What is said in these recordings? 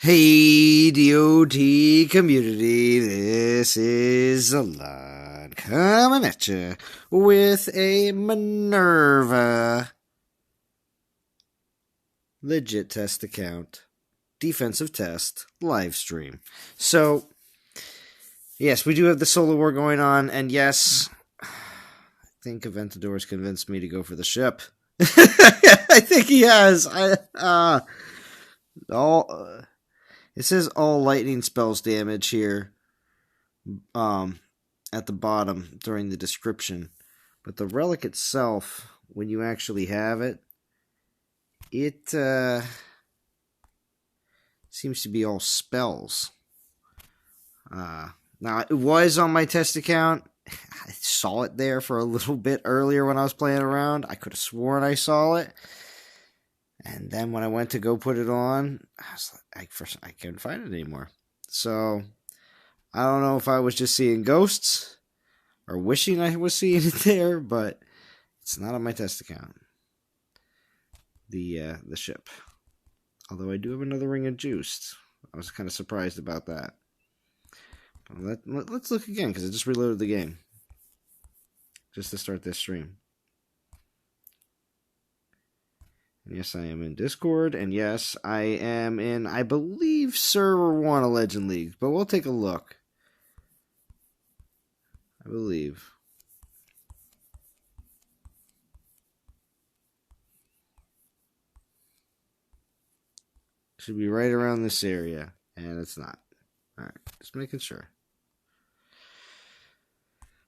Hey, DOT community, this is Alon coming at you with a Minerva legit test account, defensive test, live stream. So, yes, we do have the solo war going on, and yes, I think Aventador's convinced me to go for the ship. I think he has. It says all lightning spells damage here at the bottom during the description. But the relic itself, when you actually have it, it seems to be all spells. Now, it was on my test account. I saw it there for a little bit earlier when I was playing around. I could have sworn I saw it. And then when I went to go put it on, I couldn't find it anymore. So, I don't know if I was just seeing ghosts or wishing I was seeing it there, but it's not on my test account. The ship. Although I do have another ring of juice. I was kind of surprised about that. Let's look again, because I just reloaded the game. Just to start this stream. Yes, I am in Discord, and yes, I am in, I believe, Server 1 of Legend League, but we'll take a look. I believe. Should be right around this area, and it's not. Alright, just making sure.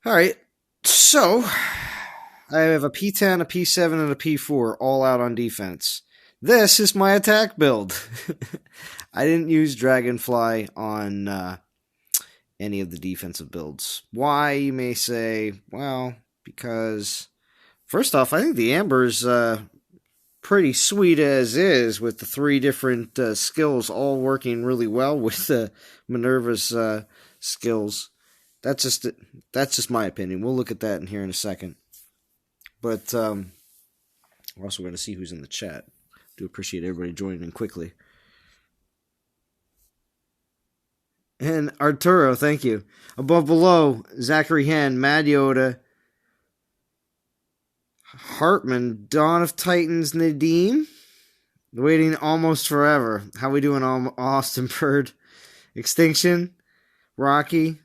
Alright, so I have a P10, a P7, and a P4 all out on defense. This is my attack build. I didn't use Dragonfly on any of the defensive builds. Why, you may say? Well, because first off, I think the Amber's pretty sweet as is, with the 3 different skills all working really well with Minerva's skills. That's just my opinion. We'll look at that in here in a second. But we're also going to see who's in the chat. Do appreciate everybody joining in quickly. And Arturo, thank you. Above below, Zachary Hen, Mad Yoda, Hartman, Dawn of Titans, Nadim, waiting almost forever. How we doing, Austin Bird? Extinction, Rocky,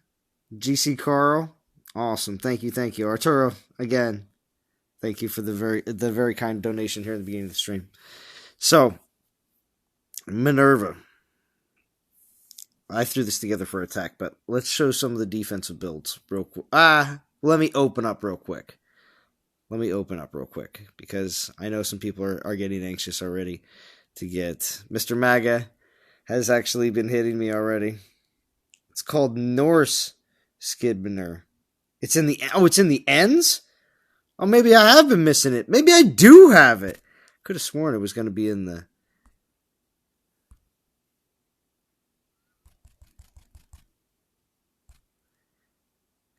GC Carl, awesome. Thank you, Arturo. Again, thank you for the very kind donation here at the beginning of the stream. So, Minerva. I threw this together for attack, but let's show some of the defensive builds real quick. Let me open up real quick. Because I know some people are getting anxious already to get. Mr. Maga has actually been hitting me already. It's called Norse Skidminer. It's in the ends? Oh, maybe I have been missing it. Maybe I do have it. Could have sworn it was going to be in the...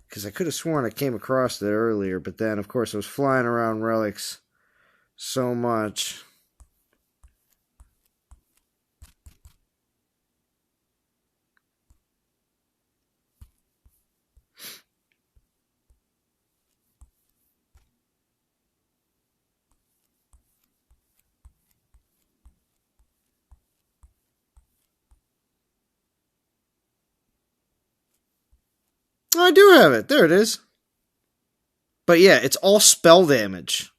Because I could have sworn I came across it earlier, but then, of course, I was flying around relics so much. Oh, I do have it. There it is. But yeah, it's all spell damage.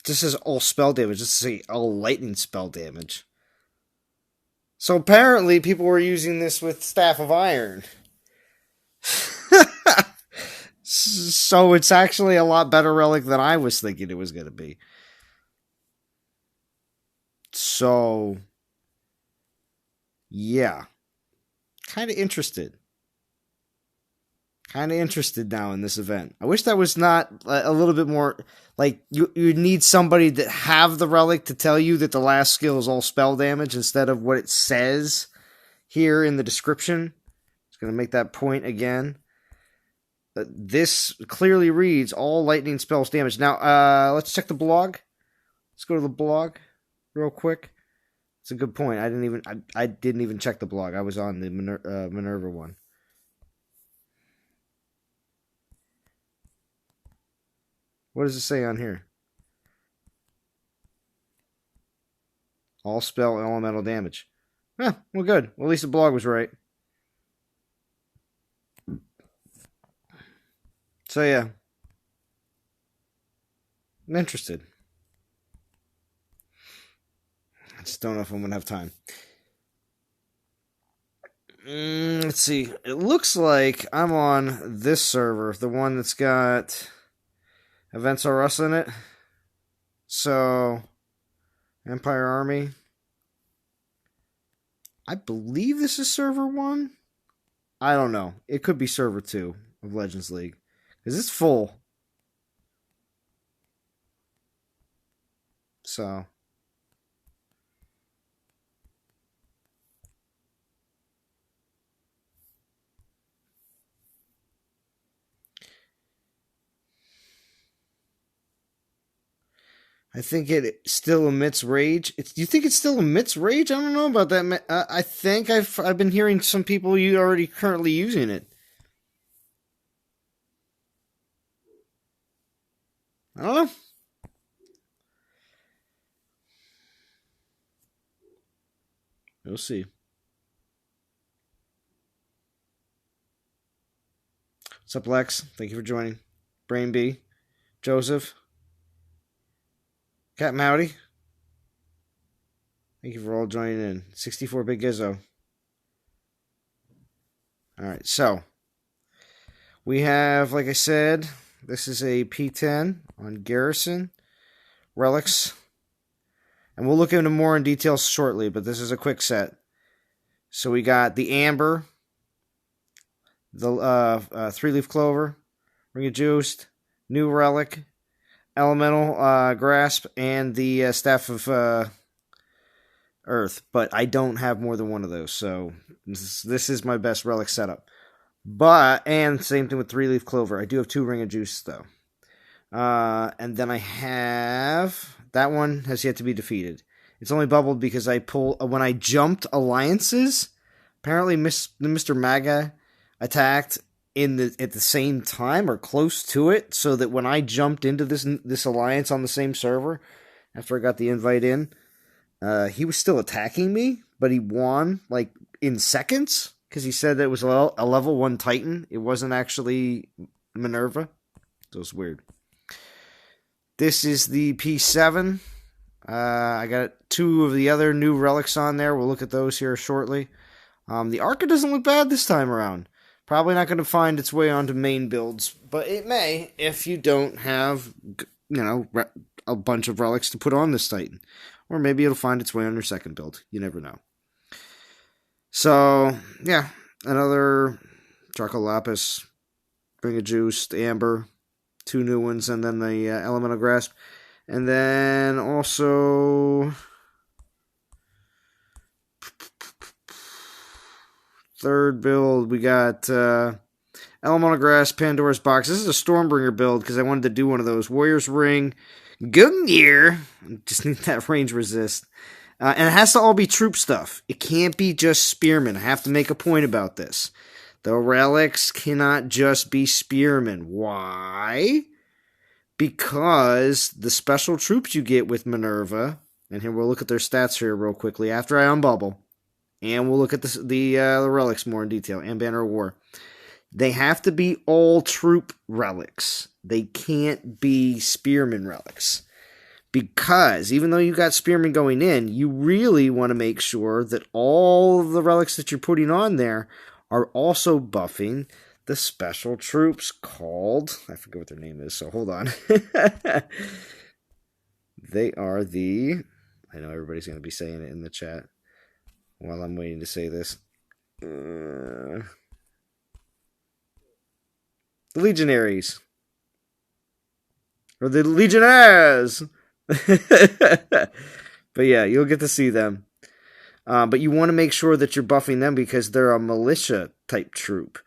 This is all spell damage. This is all lightning spell damage. So apparently people were using this with Staff of Iron. So it's actually a lot better relic than I was thinking it was going to be. So, yeah. Kind of interested now in this event. I wish that was not a little bit more, like, you need somebody that have the relic to tell you that the last skill is all spell damage instead of what it says here in the description. It's going to make that point again. This clearly reads all lightning spells damage. Now, let's check the blog. Let's go to the blog real quick. It's a good point. I didn't even check the blog. I was on the Minerva one. What does it say on here? All spell elemental damage. Well, good. Well, at least the blog was right. So yeah, I'm interested. I just don't know if I'm gonna have time. Let's see. It looks like I'm on this server, the one that's got Events R Us in it. So, Empire Army. I believe this is server 1. I don't know. It could be server 2 of Legends League. Because it's full. So. I think it still emits rage. You think it still emits rage? I don't know about that. I think I've been hearing some people already currently using it. I don't know. We'll see. What's up, Lex? Thank you for joining. Brain B, Joseph, Cat Mowdy. Thank you for all joining in. 64 Big Gizzo. Alright, so we have, like I said, this is a P10 on Garrison, Relics, and we'll look into more in detail shortly, but this is a quick set. So we got the Amber, the 3-leaf Clover, Ring of Juiced, New Relic, Elemental Grasp, and the Staff of Earth. But I don't have more than one of those, so this is my best Relic setup. And same thing with 3-leaf Clover. I do have 2 Ring of Juice, though. And then I have... That one has yet to be defeated. It's only bubbled because when I jumped alliances, apparently Mr. Maga attacked at the same time or close to it, so that when I jumped into this alliance on the same server, after I got the invite in, he was still attacking me, but he won like in seconds because he said that it was a level 1 Titan. It wasn't actually Minerva. So it's weird. This is the P7. I got 2 of the other new relics on there. We'll look at those here shortly. The Arca doesn't look bad this time around. Probably not going to find its way onto main builds, but it may if you don't have, a bunch of relics to put on this Titan. Or maybe it'll find its way on your second build. You never know. So, yeah, another Charcoal Lapis, Ring of Juiced, Amber, 2 new ones, and then the Elemental Grasp. And then also... Third build, we got Elemental Grasp, Pandora's Box. This is a Stormbringer build because I wanted to do one of those. Warrior's Ring, Gungnir. Just need that range resist. And it has to all be troop stuff. It can't be just spearmen. I have to make a point about this. The relics cannot just be spearmen. Why? Because the special troops you get with Minerva, and here we'll look at their stats here real quickly after I unbubble. And we'll look at the relics more in detail, and Banner of War. They have to be all troop relics. They can't be spearmen relics. Because even though you got spearmen going in, you really want to make sure that all of the relics that you're putting on there are also buffing the special troops called... I forget what their name is, so hold on. They are the... I know everybody's going to be saying it in the chat while I'm waiting to say this. The Legionaries. Or the Legionnaires! But yeah, you'll get to see them. But you want to make sure that you're buffing them because they're a militia type troop.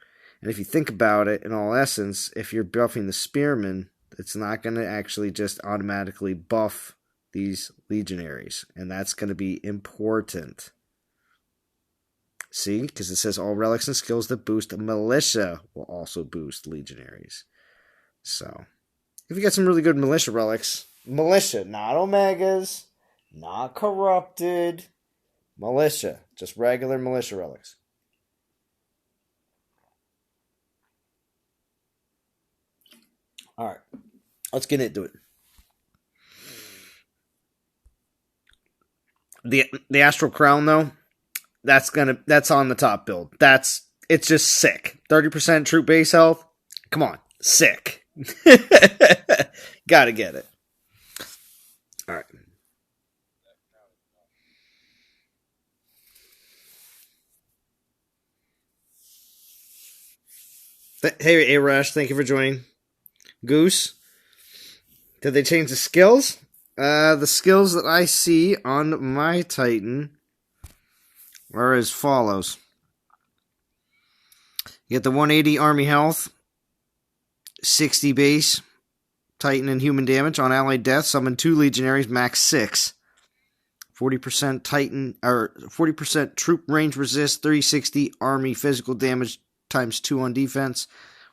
And if you think about it, in all essence, if you're buffing the spearmen, it's not going to actually just automatically buff these legionaries, and that's going to be important. See, because it says all relics and skills that boost militia will also boost legionaries. So, if you get some really good militia relics, militia, not omegas, not corrupted, militia, just regular militia relics. All right, let's get into it. The Astral Crown, though, that's on the top build. It's just sick. 30% troop base health. Come on, sick. Gotta get it. All right. Hey, Arash, thank you for joining. Goose, did they change the skills? The skills that I see on my Titan are as follows. You get the 180 army health, 60 base, Titan and human damage on allied death, summon 2 legionaries, max 6. 40% Titan, or 40% troop range resist, 360 army physical damage times 2 on defense,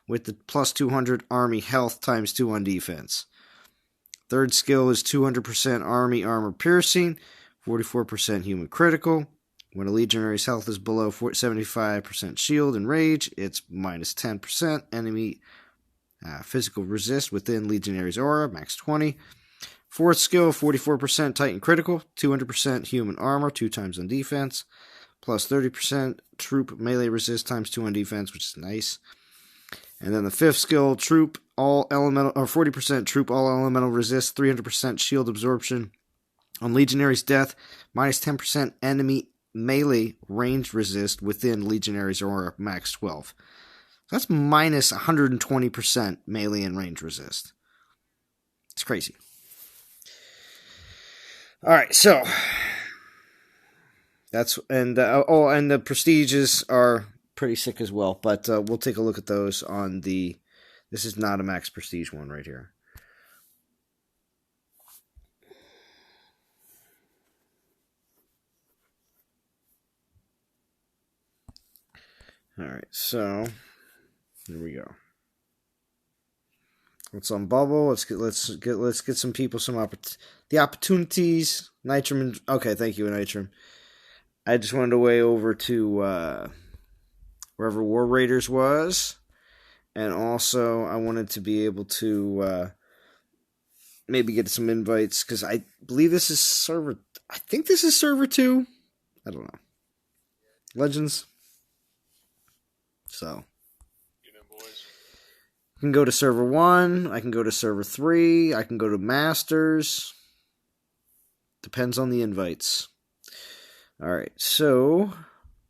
with the plus 200 army health times 2 on defense. Third skill is 200% army armor piercing, 44% human critical. When a legionary's health is below 75% shield and rage, it's minus 10% enemy physical resist within legionary's aura, max 20. Fourth skill, 44% Titan critical, 200% human armor, 2 times on defense, plus 30% troop melee resist times 2 on defense, which is nice. And then the fifth skill, troop all elemental, or 40% troop all elemental resist, 300% shield absorption on legionary's death, minus 10% enemy melee range resist within legionary's aura, max 12. So that's minus 120% melee and range resist. It's crazy. All right, so that's and the prestiges are pretty sick as well, but we'll take a look at those on the. This is not a max prestige one right here. All right, so here we go. What's on bubble? Let's get some people some the opportunities. Nitram. Okay, thank you, Nitram. I just wanted to way over to wherever War Raiders was, and also I wanted to be able to maybe get some invites because I believe this is server. I think this is server 2. I don't know. Legends. So. I can go to server 1, I can go to server 3, I can go to Masters. Depends on the invites. Alright, so,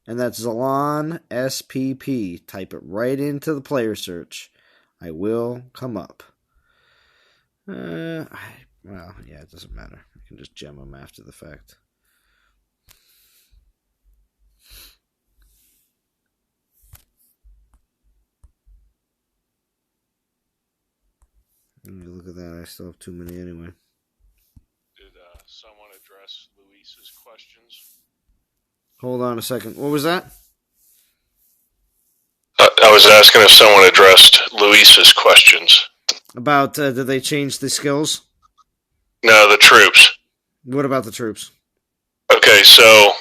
and that's Zalon SPP. Type it right into the player search. I will come up. Well, yeah, it doesn't matter. I can just gem them after the fact. Look at that, I still have too many anyway. Did someone address Luis's questions? Hold on a second. What was that? I was asking if someone addressed Luis's questions. About, did they change the skills? No, the troops. What about the troops? Okay, so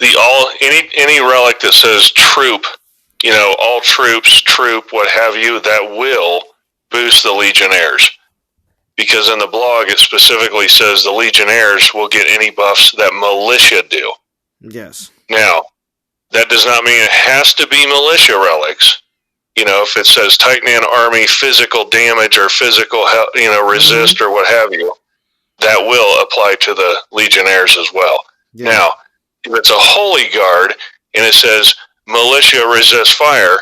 any relic that says troop, all troops, troop, what have you, that will boost the Legionnaires. Because in the blog it specifically says the Legionnaires will get any buffs that militia do. Yes. Now, that does not mean it has to be militia relics. If it says Titan and Army physical damage or physical resist or what have you, that will apply to the Legionnaires as well. Yeah. Now, if it's a Holy Guard and it says militia resist fire,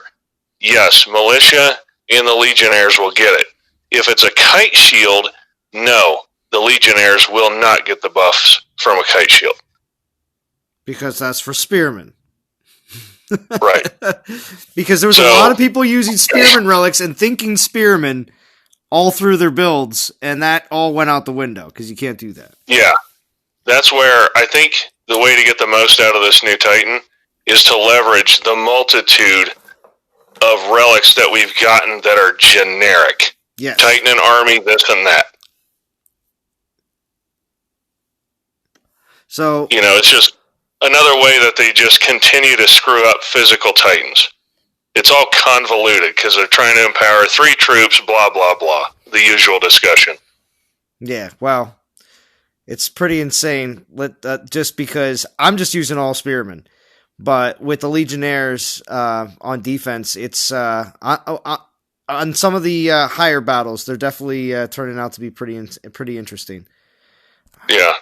yes, militia and the Legionnaires will get it. If it's a kite shield, no, the Legionnaires will not get the buffs from a kite shield. Because that's for spearmen. Right. Because there was a lot of people using spearmen relics and thinking spearmen all through their builds, and that all went out the window because you can't do that. Yeah. That's where I think the way to get the most out of this new Titan is to leverage the multitude of relics that we've gotten that are generic. Yes. Titan and Army, this and that. So, it's just another way that they just continue to screw up physical Titans. It's all convoluted because they're trying to empower 3 troops, blah, blah, blah. The usual discussion. Yeah, well, it's pretty insane. Just because I'm just using all spearmen. But with the Legionnaires on defense, it's on some of the higher battles, they're definitely turning out to be pretty interesting. Yeah.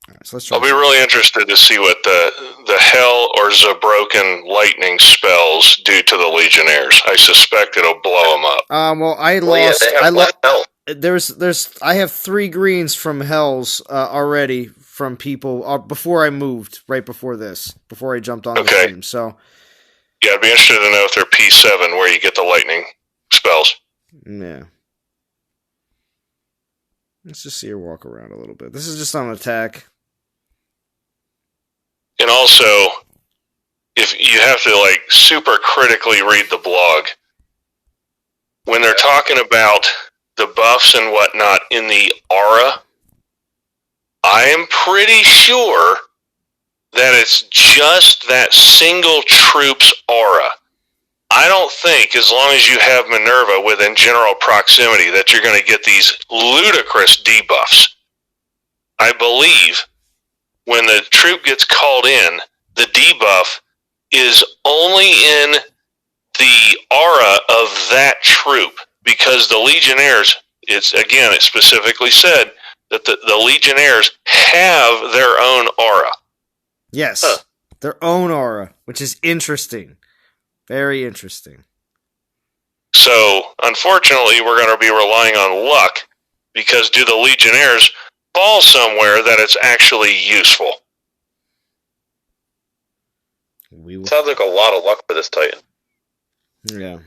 All right, so let's try. I'll be really interested to see what the Hell or Zabroken lightning spells do to the Legionnaires. I suspect it'll blow them up. Well, I have 3 greens from Hells already from people before I moved, right before I jumped on the stream. So, yeah, I'd be interested to know if they're P7 where you get the lightning spells. Yeah. Let's just see her walk around a little bit. This is just on attack. And also, if you have to super critically read the blog, when they're talking about the buffs and whatnot in the aura, I am pretty sure that it's just that single troop's aura. I don't think, as long as you have Minerva within general proximity, that you're going to get these ludicrous debuffs. I believe when the troop gets called in, the debuff is only in the aura of that troop, because the Legionnaires, it specifically said that the Legionnaires have their own aura. Yes, their own aura, which is interesting. Very interesting. So, unfortunately, we're going to be relying on luck, because do the Legionnaires fall somewhere that it's actually useful? Sounds like a lot of luck for this Titan. Yeah.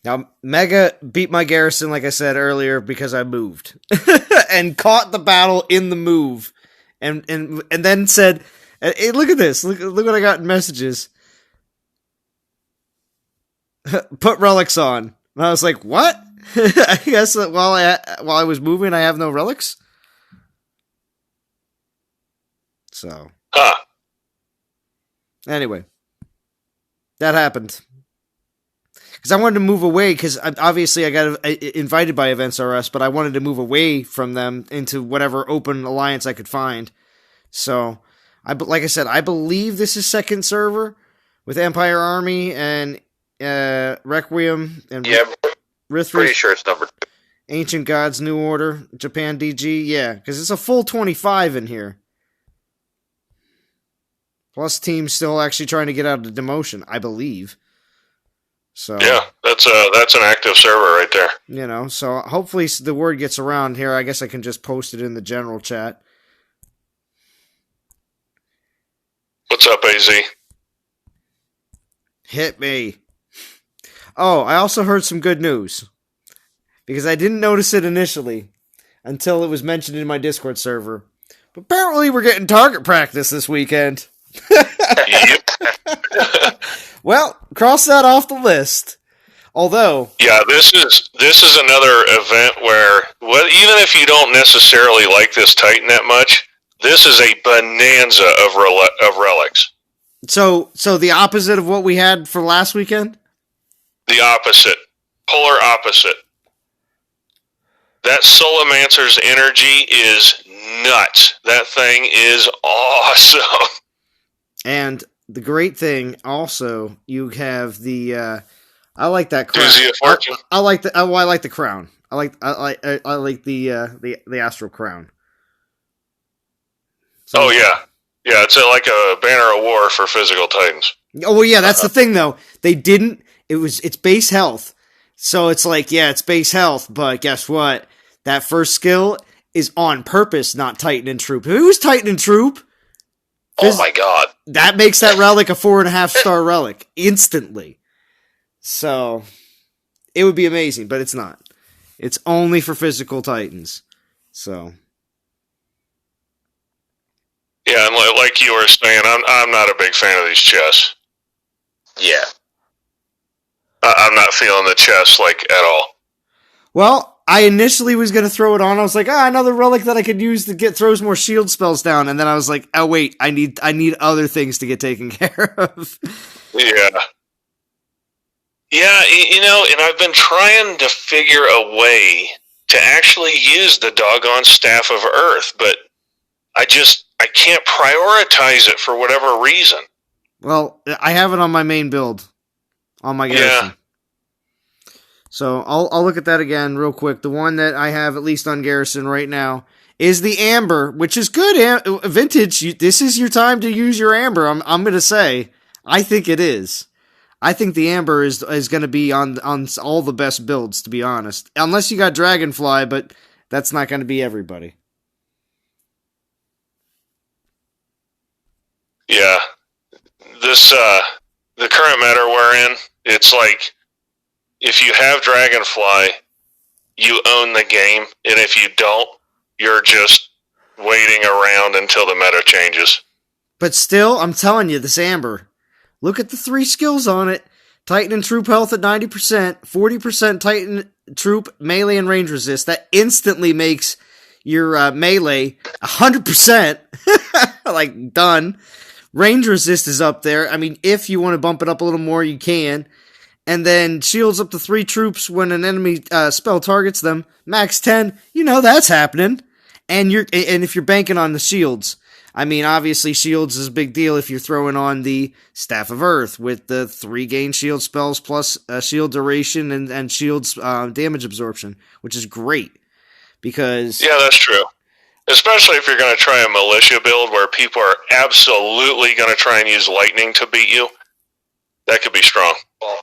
Now, Mega beat my Garrison, like I said earlier, because I moved. And caught the battle in the move. And then said, hey, look at this. Look what I got in messages. Put relics on. And I was like, what? I guess that while I was moving, I have no relics? So. Anyway. That happened. Because I wanted to move away, because obviously I got invited by Events RS, but I wanted to move away from them into whatever open alliance I could find. So, like I said, I believe this is second server with Empire Army and Requiem and pretty sure it's number 2. Ancient Gods, New Order, Japan DG, yeah, because it's a full 25 in here. Plus teams still actually trying to get out of demotion, I believe. So yeah, that's an active server right there. So hopefully the word gets around here. I guess I can just post it in the general chat. What's up, AZ? Hit me. Oh, I also heard some good news. Because I didn't notice it initially until it was mentioned in my Discord server. But apparently we're getting target practice this weekend. Well, cross that off the list. Although, yeah, this is another event where, even if you don't necessarily like this Titan that much, this is a bonanza of relics. So the opposite of what we had for last weekend? The opposite. Polar opposite. That Solomancer's energy is nuts. That thing is awesome. And the great thing, also, you have the. I like that crown. I like the. Oh, I like the crown. I like the astral crown. So, oh yeah, it's like a banner of war for physical Titans. Oh well, yeah, that's the thing though. They didn't. It's base health, so it's like it's base health. But guess what? That first skill is on purpose, not Titan and Troop. If it was Titan and Troop. Oh my god. That makes that relic a 4.5-star relic instantly. So It would be amazing, but it's not. It's only for physical Titans. So. Yeah, and like you were saying, I'm not a big fan of these chests. Yeah. I'm not feeling the chest, like, at all. Well, I initially was going to throw it on. I was like, another relic that I could use to throws more shield spells down. And then I was like, oh, wait, I need other things to get taken care of. Yeah. Yeah, and I've been trying to figure a way to actually use the doggone Staff of Earth, but I can't prioritize it for whatever reason. Well, I have it on my main build, on my Garrison. Yeah. So I'll look at that again real quick. The one that I have, at least on Garrison right now, is the Amber, which is good. Vintage, this is your time to use your Amber, I'm going to say. I think it is. I think the Amber is going to be on all the best builds, to be honest. Unless you got Dragonfly, but that's not going to be everybody. Yeah. This, the current meta we're in, it's like, if you have Dragonfly, you own the game, and if you don't, you're just waiting around until the meta changes. But still, I'm telling you, this Amber, look at the 3 skills on it. Titan and troop health at 90%, 40% Titan troop melee and range resist. That instantly makes your melee 100%. Like, done. Range resist is up there. I mean, if you want to bump it up a little more, you can. And then shields up to 3 troops when an enemy spell targets them. Max 10, that's happening. And if you're banking on the shields, I mean, obviously shields is a big deal if you're throwing on the Staff of Earth with the 3 gain shield spells plus shield duration and shields damage absorption, which is great. Because yeah, that's true. Especially if you're going to try a militia build where people are absolutely going to try and use lightning to beat you. That could be strong. Well,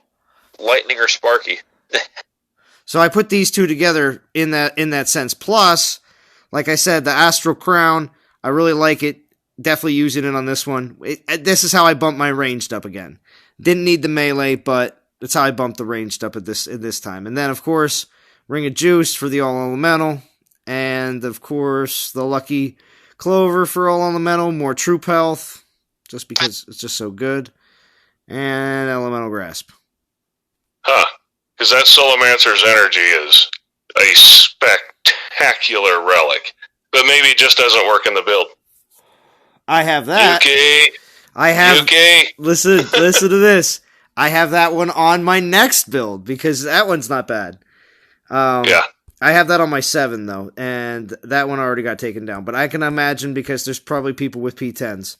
lightning or Sparky. So I put these two together in that sense. Plus, like I said, the Astral Crown, I really like it. Definitely using it on this one. This is how I bumped my ranged up again. Didn't need the melee, but that's how I bumped the ranged up at this time. And then, of course, Ring of Juice for the All Elemental. And, of course, the Lucky Clover for All Elemental. More troop health, just because it's just so good. And Elemental Grasp. Huh. Because that Solomancer's energy is a spectacular relic. But maybe it just doesn't work in the build. I have that. UK. I have. UK. Listen to this. I have that one on my next build because that one's not bad. Yeah. I have that on my 7 though, and that one already got taken down. But I can imagine because there's probably people with P10s.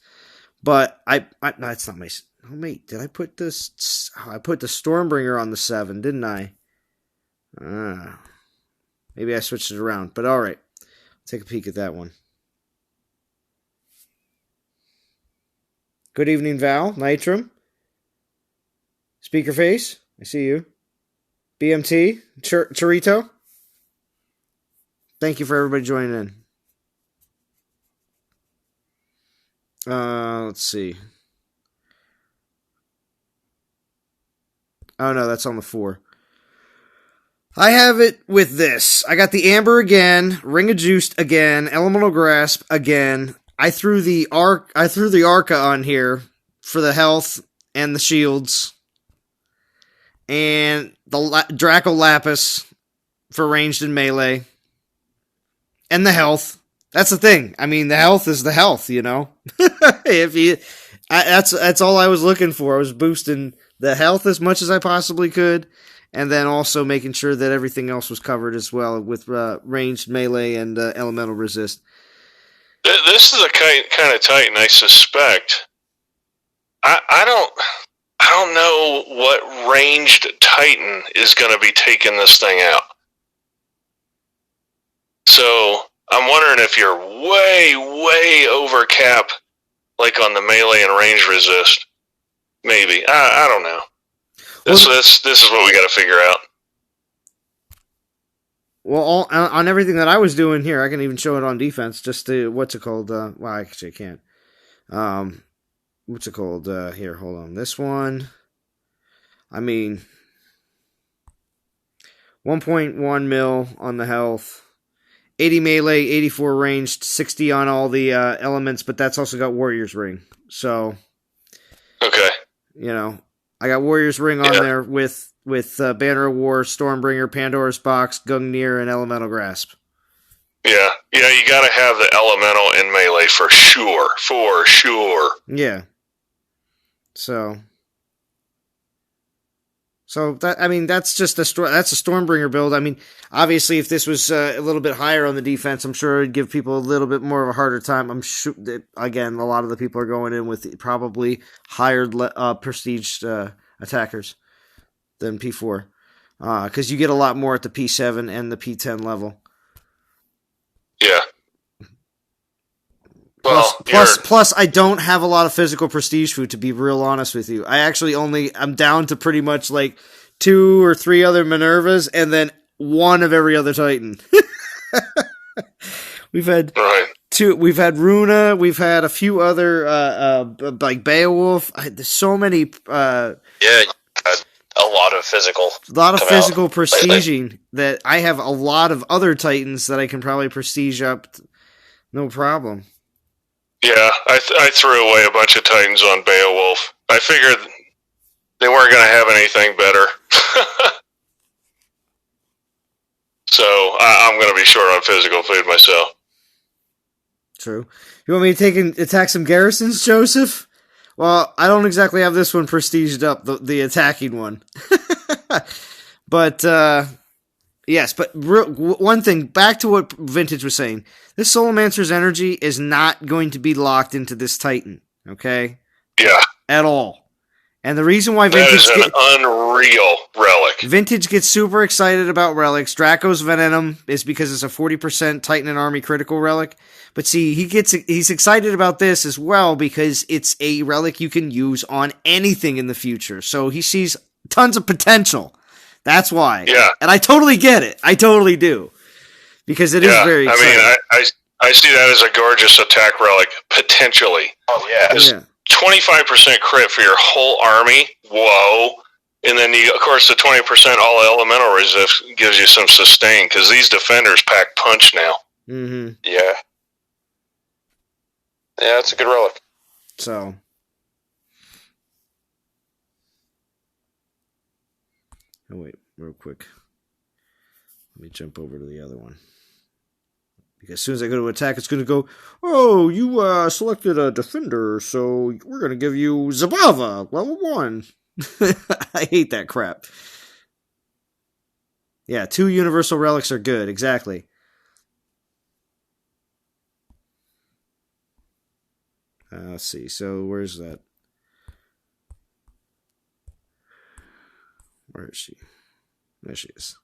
But no, it's not my. Oh wait, did I put this? I put the Stormbringer on the 7, didn't I? Maybe I switched it around. But all right, take a peek at that one. Good evening, Val. Nitrum. Speakerface. I see you. BMT. Chorito. Thank you for everybody joining in. Let's see. Oh, no, that's on the 4. I have it with this. I got the Amber again. Ring of Juice again. Elemental Grasp again. I threw the Arca on here for the health and the shields. And the Draco Lapis for ranged and melee. And the health. That's the thing. I mean, the health is the health, That's all I was looking for. I was boosting the health as much as I possibly could. And then also making sure that everything else was covered as well with ranged melee and elemental resist. This is a kind of Titan, I suspect. I don't know what ranged Titan is going to be taking this thing out. So I'm wondering if you're way over cap, like on the melee and range resist. Maybe. I don't know. This is what we got to figure out. Well, on everything that I was doing here, I can even show it on defense. Just to what's it called? Well, actually, I can't. What's it called? Here, hold on. This one. I mean, 1.1 mil on the health. 80 melee, 84 ranged, 60 on all the elements, but that's also got Warrior's Ring. So, Okay. you know, I got Warrior's Ring on there with Banner of War, Stormbringer, Pandora's Box, Gungnir, and Elemental Grasp. Yeah, you gotta have the elemental in melee for sure. Yeah. So that, I mean, that's just that's a Stormbringer build. I mean, obviously, if this was a little bit higher on the defense, I'm sure it'd give people a little bit more of a harder time. I'm sure that, again, a lot of the people are going in with probably higher prestige attackers than P4, because you get a lot more at the P7 and the P10 level. Yeah. Well, plus, I don't have a lot of physical prestige food, to be real honest with you. I'm down to pretty much like 2 or 3 other Minervas, and then 1 of every other Titan. We've had we've had Runa, we've had a few other, like Beowulf. There's so many, a lot of physical prestiging that I have a lot of other Titans that I can probably prestige up, no problem. Yeah, I threw away a bunch of Titans on Beowulf. I figured they weren't going to have anything better. So I'm going to be short on physical food myself. True. You want me to attack some garrisons, Joseph? Well, I don't exactly have this one prestiged up, the attacking one. But, yes, but one thing, back to what Vintage was saying. This Solomancer's energy is not going to be locked into this Titan, okay? Yeah. At all. And the reason why Vintage... That is an unreal relic. Vintage gets super excited about relics. Draco's Venenum is because it's a 40% Titan and Army critical relic. But see, he's excited about this as well because it's a relic you can use on anything in the future. So he sees tons of potential. That's why. Yeah. And I totally get it. I totally do. Because it is very exciting. I mean, I see that as a gorgeous attack relic, potentially. Oh, yeah. 25% crit for your whole army. Whoa. And then, of course, the 20% all elemental resist gives you some sustain, because these defenders pack punch now. Mm-hmm. Yeah. Yeah, it's a good relic. So. Oh, wait, real quick. Let me jump over to the other one. Because as soon as I go to attack, it's going to go, oh, you selected a defender, so we're going to give you Zabava, level 1. I hate that crap. Yeah, 2 universal relics are good, exactly. Let's see, so where's that? Where is she? There she is.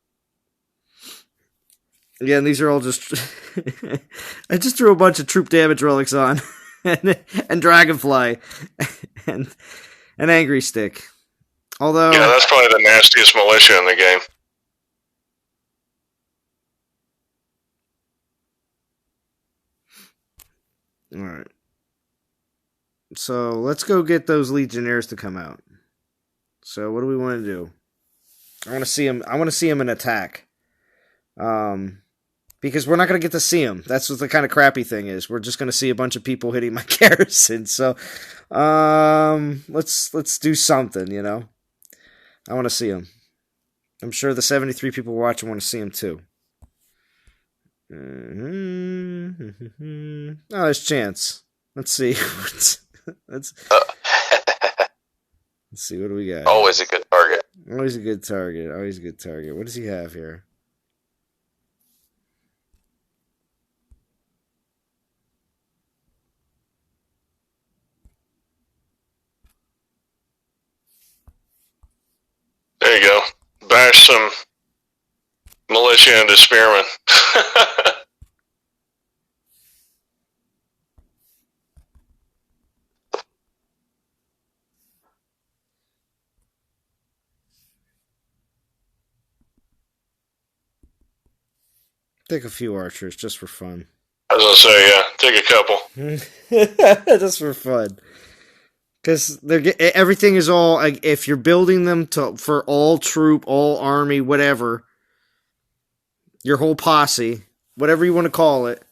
Again, these are all just... I just threw a bunch of troop damage relics on. and Dragonfly. and Angry Stick. Although... Yeah, that's probably the nastiest militia in the game. Alright. So, let's go get those Legionnaires to come out. So, what do we want to do? I want to see him in attack. Because we're not going to get to see them. That's what the kind of crappy thing is. We're just going to see a bunch of people hitting my Garrison. So, let's do something, you know? I want to see them. I'm sure the 73 people watching want to see them too. Mm-hmm. Oh, there's Chance. Let's see. let's see, what do we got? Always a good target. Always a good target. What does he have here? There you go. Bash some militia into spearmen. Take a few archers just for fun. I was gonna say, yeah, take a couple. Just for fun. Because everything is all, like, if you're building them for all troop, all army, whatever, your whole posse, whatever you want to call it.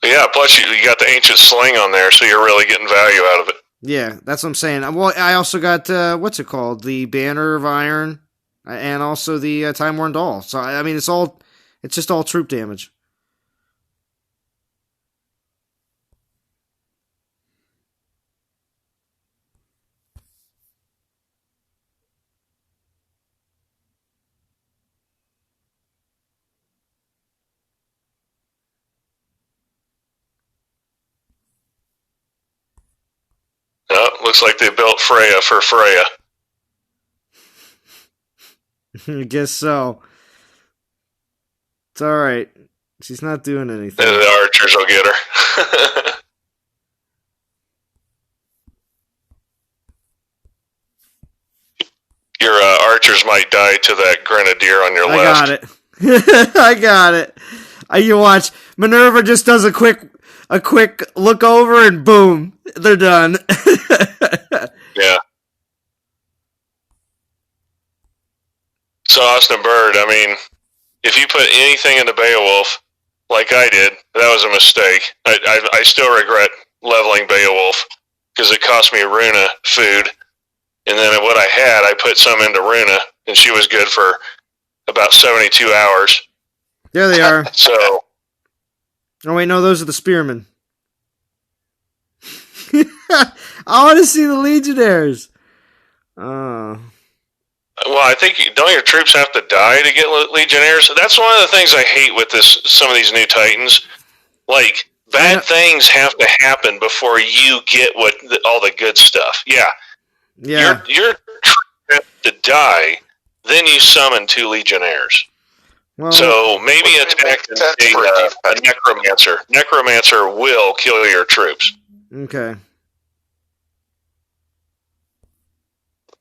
Yeah, plus you got the ancient sling on there, so you're really getting value out of it. Yeah, that's what I'm saying. Well, I also got, what's it called? The Banner of Iron, and also the Time Worn Doll. So, I mean, it's just all troop damage. Oh, looks like they built Freya for Freya. I guess so. It's alright. She's not doing anything. And the archers will get her. Your archers might die to that grenadier on your left. I got it. I got it. You watch. Minerva just does a quick look over and boom, they're done. Yeah. So Austin Bird, I mean, if you put anything into Beowulf, like I did, that was a mistake. I still regret leveling Beowulf because it cost me Runa food. And then what I had, I put some into Runa, and she was good for about 72 hours. There they are. So. Oh, wait, no, those are the spearmen. I want to see the Legionnaires. Well, I think, don't your troops have to die to get Legionnaires? That's one of the things I hate with some of these new Titans. Like, bad things have to happen before you get all the good stuff. Yeah. Your troops have to die, then you summon 2 Legionnaires. Well, so maybe attack a Necromancer. Necromancer will kill your troops. Okay.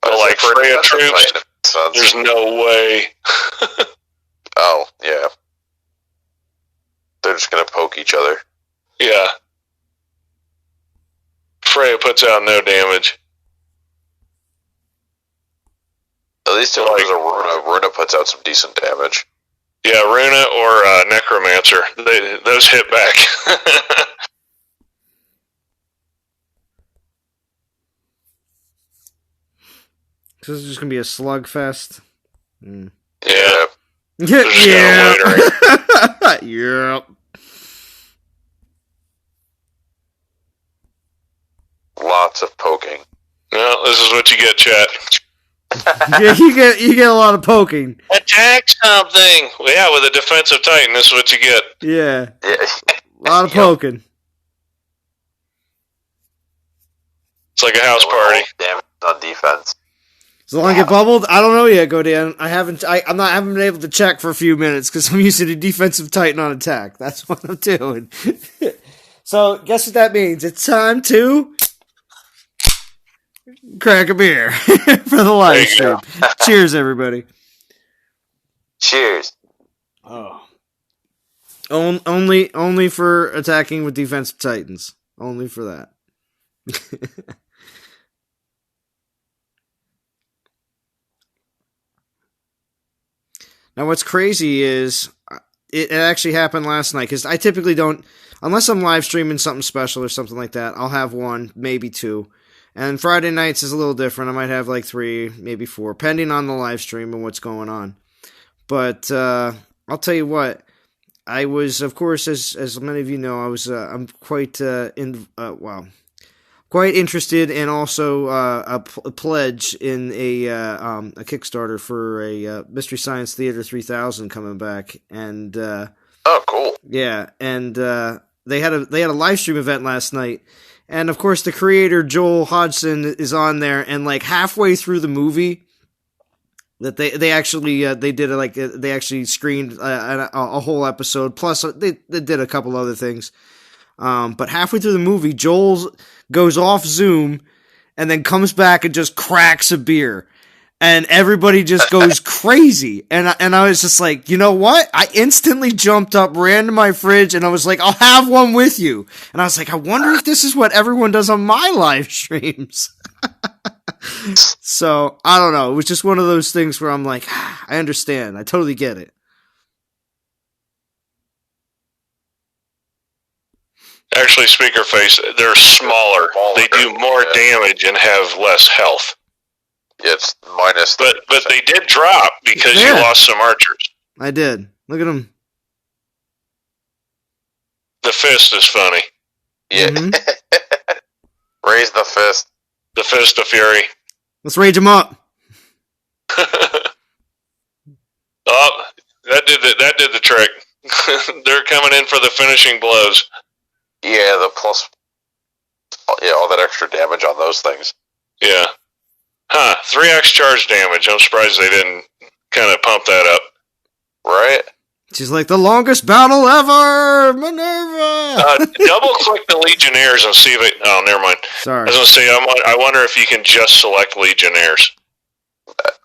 But like Freya troops, there's no way. Oh, yeah. They're just going to poke each other. Yeah. Freya puts out no damage. At least if there's a Runa. Runa puts out some decent damage. Yeah, Runa or Necromancer. Those hit back. This is just going to be a slugfest. Yeah. Yeah. Yep. Lots of poking. Well, this is what you get, chat. Yeah, you get a lot of poking. Attack something. Well, yeah, with a defensive Titan, this is what you get. Yeah. A lot of poking. It's like a house party. Damage on defense. Does the line get bubbled? I don't know yet, Godian. I haven't been able to check for a few minutes because I'm using a defensive Titan on attack. That's what I'm doing. So, guess what that means? It's time to crack a beer for the live stream. Cheers, everybody. Cheers. Oh. Only for attacking with defensive Titans. Only for that. Now, what's crazy is it actually happened last night, because I typically don't, unless I'm live streaming something special or something like that, I'll have 1, maybe 2. And Friday nights is a little different. I might have like 3, maybe 4, depending on the live stream and what's going on. But I'll tell you what, I was, of course, as many of you know, I'm quite quite interested in also a pledge in a Kickstarter for a Mystery Science Theater 3000 coming back, and oh, cool. Yeah, and they had a live stream event last night, and of course the creator Joel Hodgson is on there, and like halfway through the movie, that they actually screened a whole episode, plus they did a couple other things. But halfway through the movie, Joel goes off Zoom and then comes back and just cracks a beer. And everybody just goes crazy. And I was just like, you know what? I instantly jumped up, ran to my fridge, and I was like, I'll have one with you. And I was like, I wonder if this is what everyone does on my live streams. So, I don't know. It was just one of those things where I'm like, I understand. I totally get it. Actually, speaker face, they're smaller. They do more damage and have less health. It's minus. But they did drop because you lost some archers. I did. Look at them. The fist is funny. Yeah. Raise the fist. The fist of fury. Let's rage them up. Oh, that did the trick. They're coming in for the finishing blows. Yeah, the plus. Yeah, all that extra damage on those things. Yeah. Huh. 3x charge damage. I'm surprised they didn't kind of pump that up. Right? She's like, the longest battle ever! Minerva! Double click the Legionnaires and see if it... Oh, never mind. Sorry. I was going to say, I wonder if you can just select Legionnaires.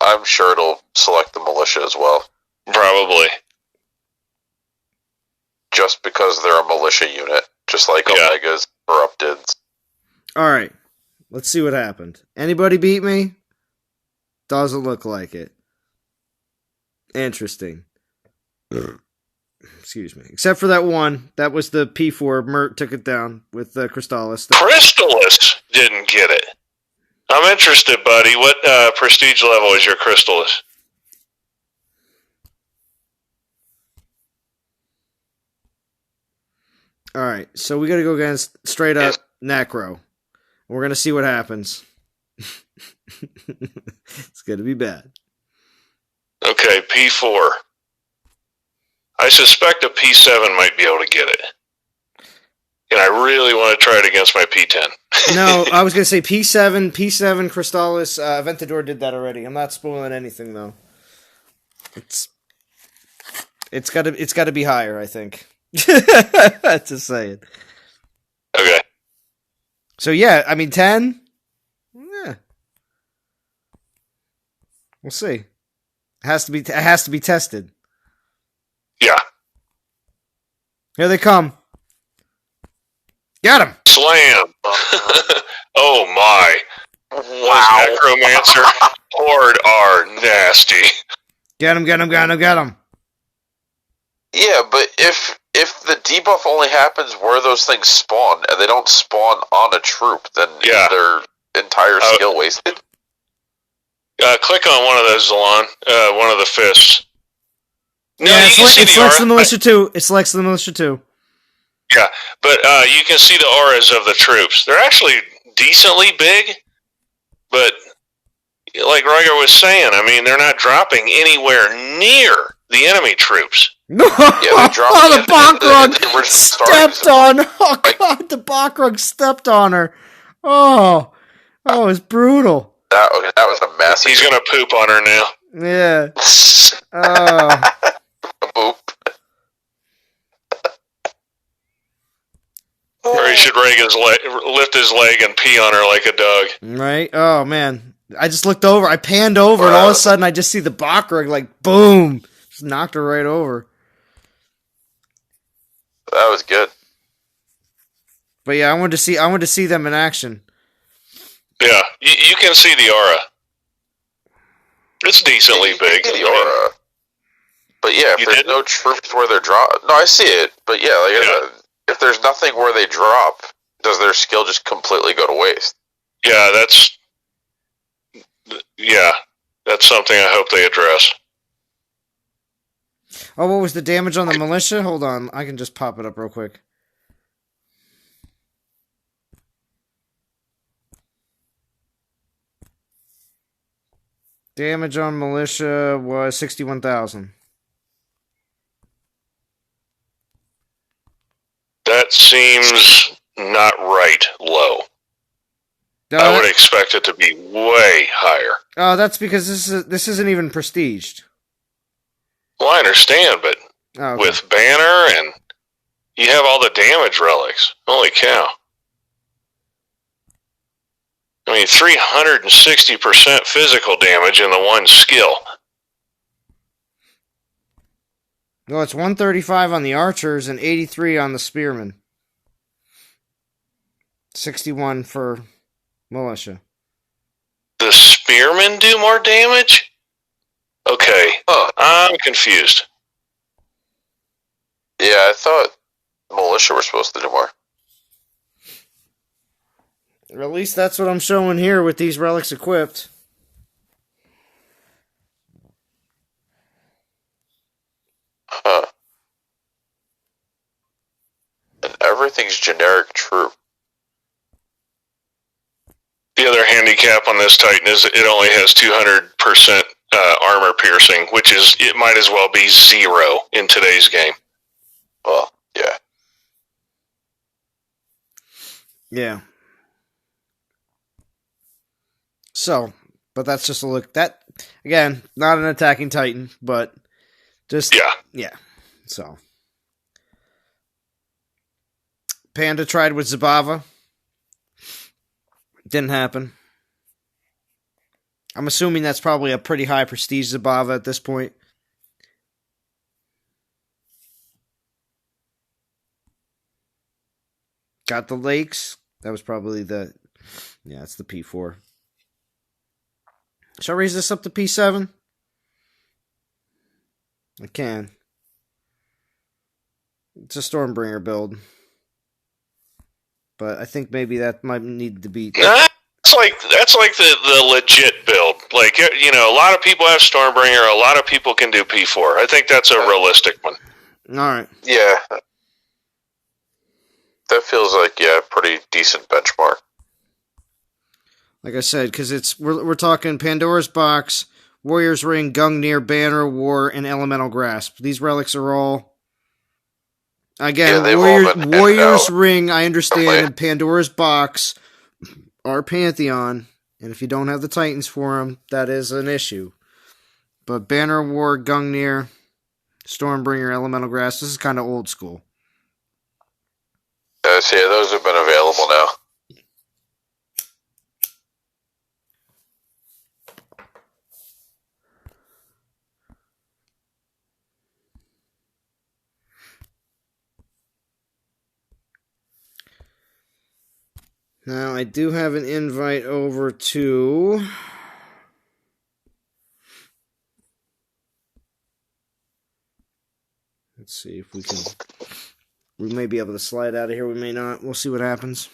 I'm sure it'll select the militia as well. Probably. Just because they're a militia unit. Just like Omegas or Updids. Alright. Let's see what happened. Anybody beat me? Doesn't look like it. Interesting. Excuse me. Except for that one. That was the P4. Mert took it down with Crystallis. Crystallis didn't get it. I'm interested, buddy. What prestige level is your Crystallis? Alright, so we gotta go against straight up Necro. We're gonna see what happens. It's gonna be bad. Okay, P4. I suspect a P7 might be able to get it. And I really want to try it against my P10. No, I was gonna say P7 Crystallis. Aventador did that already. I'm not spoiling anything though. It's gotta be higher, I think. Just saying. Okay. So yeah, I mean 10. Yeah, we'll see. It has to be tested. Yeah. Here they come. Got him. Slam. Oh my. Wow. Those Necromancer Horde are nasty. Get him. Yeah, but if the debuff only happens where those things spawn, and they don't spawn on a troop, then is their entire skill wasted? Click on one of those, Zalon. One of the fists. No, yeah, it selects the militia too. It selects the militia too. Yeah, but you can see the auras of the troops. They're actually decently big, but like Rygar was saying, I mean, they're not dropping anywhere near the enemy troops. No, the Backrug stepped on. Oh god, the Backrug stepped on her. Oh, it's brutal. That was a massive. He's gonna poop on her now. Yeah. Oh. Boop. Or he should lift his leg and pee on her like a dog. Right? Oh man, I just looked over. I panned over, and all of a sudden, I just see the Backrug like boom, just knocked her right over. That was good. But yeah, I wanted to see them in action. Yeah, you can see the aura. It's decently big. The aura. But yeah, if there's no troops where they're dropped, no, I see it. But yeah, if there's nothing where they drop, does their skill just completely go to waste? Yeah, that's something I hope they address. Oh, what was the damage on the militia? Hold on, I can just pop it up real quick. Damage on militia was 61,000. That seems not right low. I would expect it to be way higher. Oh, that's because this isn't even prestiged. Well, I understand, but with Banner and you have all the damage relics. Holy cow. I mean, 360% physical damage in the one skill. No, it's 135 on the archers and 83 on the spearmen. 61 for militia. The spearmen do more damage? Okay, I'm confused. Yeah, I thought militia were supposed to do more. At least that's what I'm showing here with these relics equipped. Huh. And everything's generic troop. The other handicap on this Titan is it only has 200% armor piercing, which is, it might as well be 0 in today's game. Well, yeah. Yeah. So, but that's just a look. That, again, not an attacking Titan, but just... Yeah. So. Panda tried with Zabava. Didn't happen. I'm assuming that's probably a pretty high prestige Zabava at this point. Got the lakes. That was probably the... Yeah, it's the P4. Shall I raise this up to P7? I can. It's a Stormbringer build. But I think maybe that might need to be... That's like the legit build. Like, you know, a lot of people have Stormbringer. A lot of people can do P4. I think that's a realistic one. All right. Yeah. That feels like, yeah, pretty decent benchmark. Like I said, because we're talking Pandora's Box, Warrior's Ring, Gungnir, Banner of War, and Elemental Grasp. These relics are all... Again, Warrior's Ring, I understand, and Pandora's Box are Pantheon, and if you don't have the Titans for them, that is an issue. But Banner of War, Gungnir, Stormbringer, Elemental Grasp, this is kind of old school. So yeah, those have been available now. Now, I do have an invite over to... Let's see if we can... We may be able to slide out of here, we may not. We'll see what happens.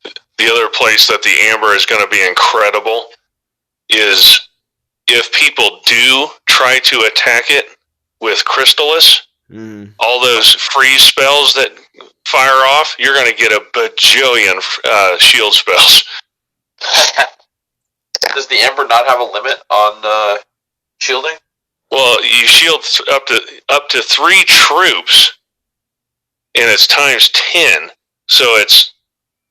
The other place that the Amber is going to be incredible is if people do try to attack it with Crystallis, all those freeze spells that fire off, you're going to get a bajillion shield spells. Does the Amber not have a limit on shielding? Well, you shield up to 3 troops, and it's times 10, so it's,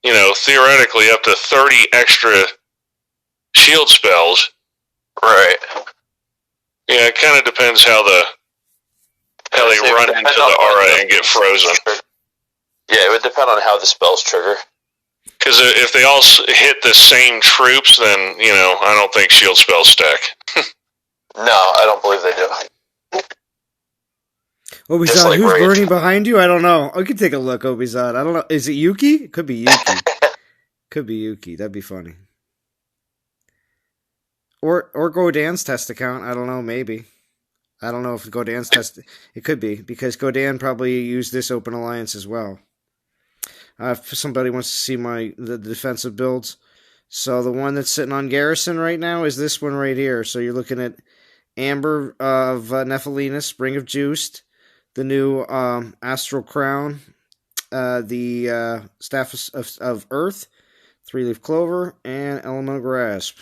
you know, theoretically up to 30 extra shield spells. Right. Yeah, it kind of depends how they run into the aura and get frozen. Yeah, it would depend on how the spells trigger. Because if they all hit the same troops, then, you know, I don't think shield spells stack. No, I don't believe they do. Obizad, like who's burning behind you? I don't know. I could take a look, Obizad. I don't know. Is it Yuki? It could be Yuki. Could be Yuki. That'd be funny. Or Godan's test account. I don't know. Maybe. I don't know if Godan's test... It could be, because Godan probably used this Open Alliance as well. If somebody wants to see the defensive builds. So the one that's sitting on Garrison right now is this one right here. So you're looking at Amber of Nephilinus, Spring of Juiced, the new Astral Crown, the Staff of Earth, 3-leaf Clover, and Elemental Grasp.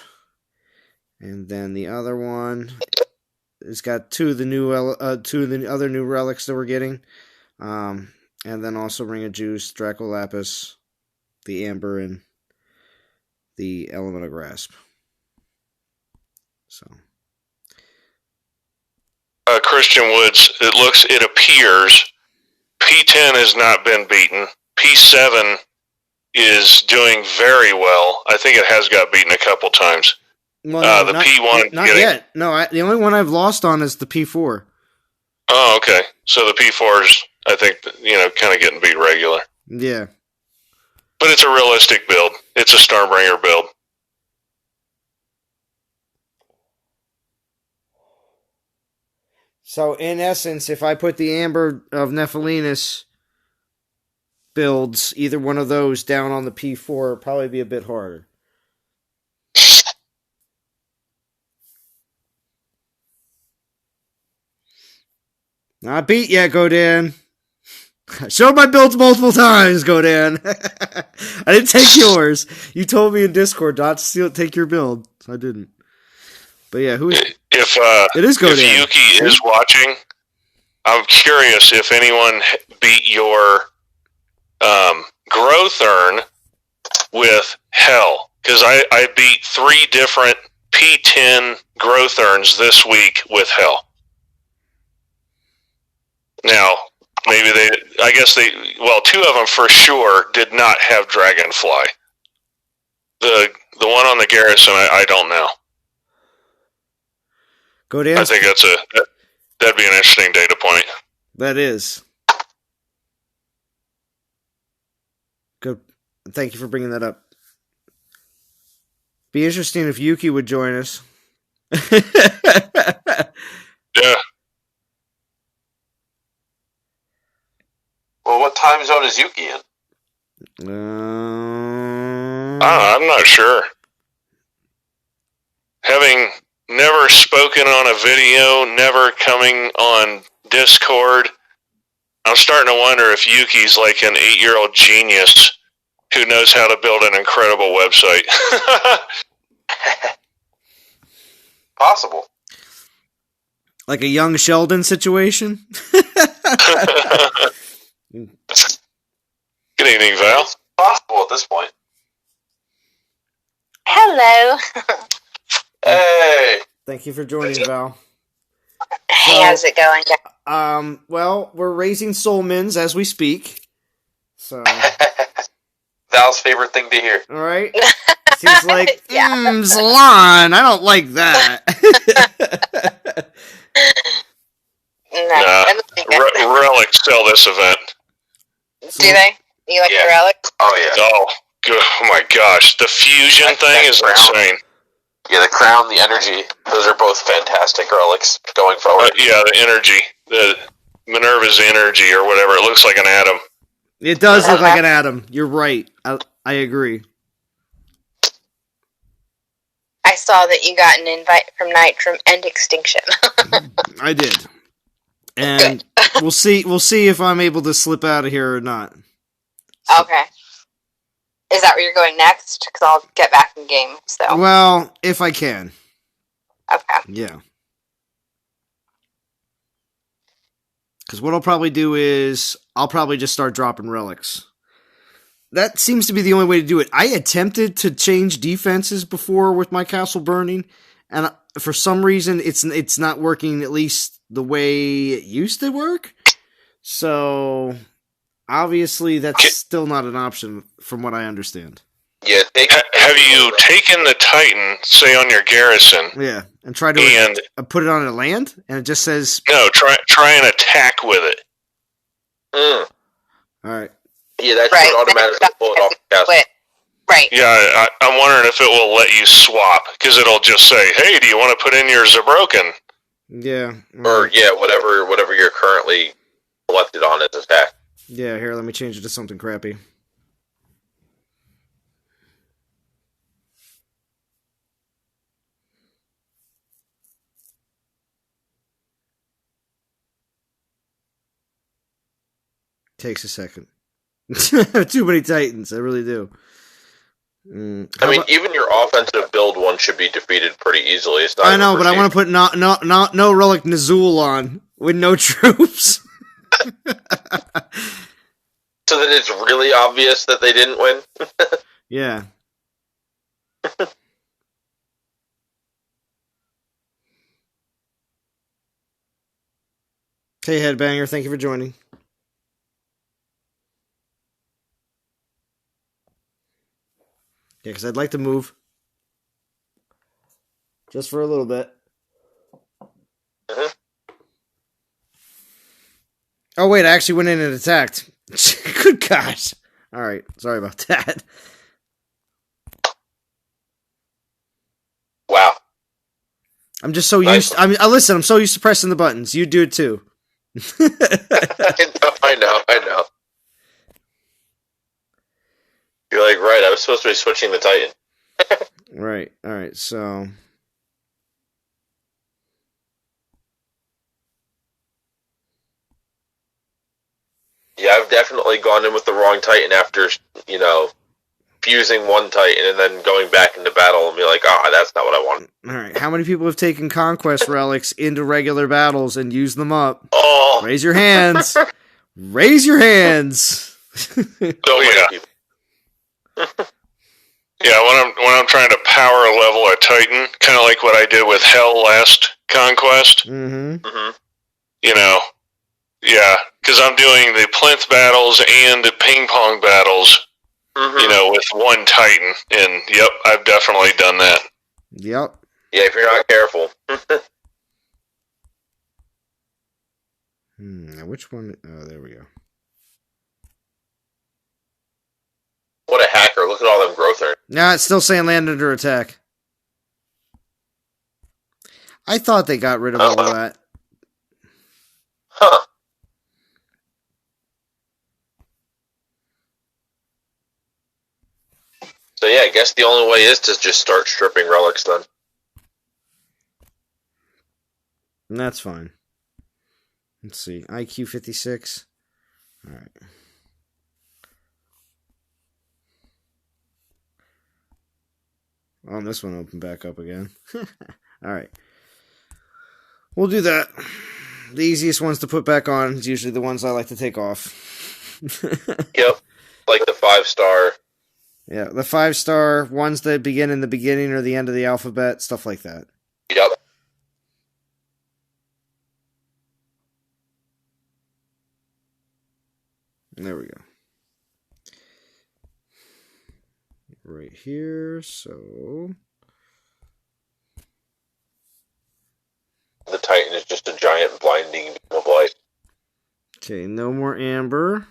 And then the other one... It's got two of the other new relics that we're getting, and then also Ring of Juice, Draco Lapis, the Amber, and the Elemental Grasp. So, Christian Woods, it appears P10 has not been beaten. P7 is doing very well. I think it has got beaten a couple times. Well, no, the P1... Not yet. No, the only one I've lost on is the P4. Oh, okay. So the P4's, I think, you know, kind of getting beat regular. Yeah. But it's a realistic build. It's a Starbringer build. So, in essence, if I put the Amber of Nephilinus builds, either one of those down on the P4, it'll probably be a bit harder. Not beat yet, Godan. I showed my builds multiple times, Godan. I didn't take yours. You told me in Discord not to take your build, so I didn't. But yeah, who is it? Is Godan. If Yuki is watching, I'm curious if anyone beat your growth urn with Hell, because I beat 3 different P10 growth urns this week with Hell. Now, maybe 2 of them for sure did not have Dragonfly. The one on the Garrison, I don't know. I think that'd be an interesting data point. That is. Good. Thank you for bringing that up. Be interesting if Yuki would join us. Yeah. Well, what time zone is Yuki in? I'm not sure. Having never spoken on a video, never coming on Discord, I'm starting to wonder if Yuki's like an 8-year-old genius who knows how to build an incredible website. Possible. Like a young Sheldon situation? Good evening, Val. It's possible at this point. Hello. Hey. Thank you for joining, Val. Hey, how's it going? Well, we're raising soul mins as we speak. So Val's favorite thing to hear. all right. She's like, Yeah. Salon, I don't like that. Relic sell this event. Do they? You like the Relic? Oh, yeah. Oh my gosh. The fusion thing is insane. Yeah, the crown, the energy, those are both fantastic relics going forward. Yeah, the energy. The Minerva's energy or whatever. It looks like an atom. It does look like an atom. You're right. I agree. I saw that you got an invite from Nitram and Extinction. I did. And we'll see if I'm able to slip out of here or not. Okay. Is that where you're going next? Because I'll get back in game, so. Well, if I can. Okay. Yeah. Because what I'll probably do is I'll probably just start dropping relics. That seems to be the only way to do it. I attempted to change defenses before with my castle burning, and for some reason it's not working at least the way it used to work. So obviously that's still not an option from what I understand. Yeah. Have you taken the Titan, say on your Garrison? Yeah, and try to put it on a land, and it just says no. Try and attack with it. All right. Yeah, that should automatically pull it off the castle. Right. Yeah, I'm wondering if it will let you swap, because it'll just say, "Hey, do you want to put in your Zabroken?" Yeah. Or whatever you're currently selected on as attack. Yeah, here, let me change it to something crappy. Takes a second. Too many Titans, I really do. Even your offensive build one should be defeated pretty easily. It's not I know, but I want to put no Relic Nazul on with no troops. So that it's really obvious that they didn't win. Yeah. Hey, Headbanger, thank you for joining. Yeah, because I'd like to move. Just for a little bit. Mm-hmm. Oh, wait, I actually went in and attacked. Good gosh. Alright, sorry about that. Wow. I'm just so used. Listen. I'm so used to pressing the buttons. You do it too. I know. You're like, right, I was supposed to be switching the Titan. Right. All right. So. Yeah, I've definitely gone in with the wrong Titan after, fusing one Titan and then going back into battle and be like, that's not what I want. All right. How many people have taken conquest relics into regular battles and used them up? Oh! Raise your hands. Raise your hands. Yeah, when I'm trying to power level a Titan, kind of like what I did with Hell last Conquest. Mm-hmm. Yeah, because I'm doing the plinth battles and the ping pong battles, with one Titan, and yep, I've definitely done that. Yep. Yeah, if you're not careful. Now which one? Oh, there we go. What a hacker! Look at all them growth earnings. Nah, it's still saying land under attack. I thought they got rid of all of that. Huh. So yeah, I guess the only way is to just start stripping relics then. And that's fine. Let's see. IQ 56. Alright. Oh, this one opened back up again. Alright. We'll do that. The easiest ones to put back on is usually the ones I like to take off. Yep. Like the 5-star. Yeah, the 5-star ones that begin in the beginning or the end of the alphabet, stuff like that. Yep. There we go. Right here, so... The Titan is just a giant blinding beam of light. Okay, no more amber.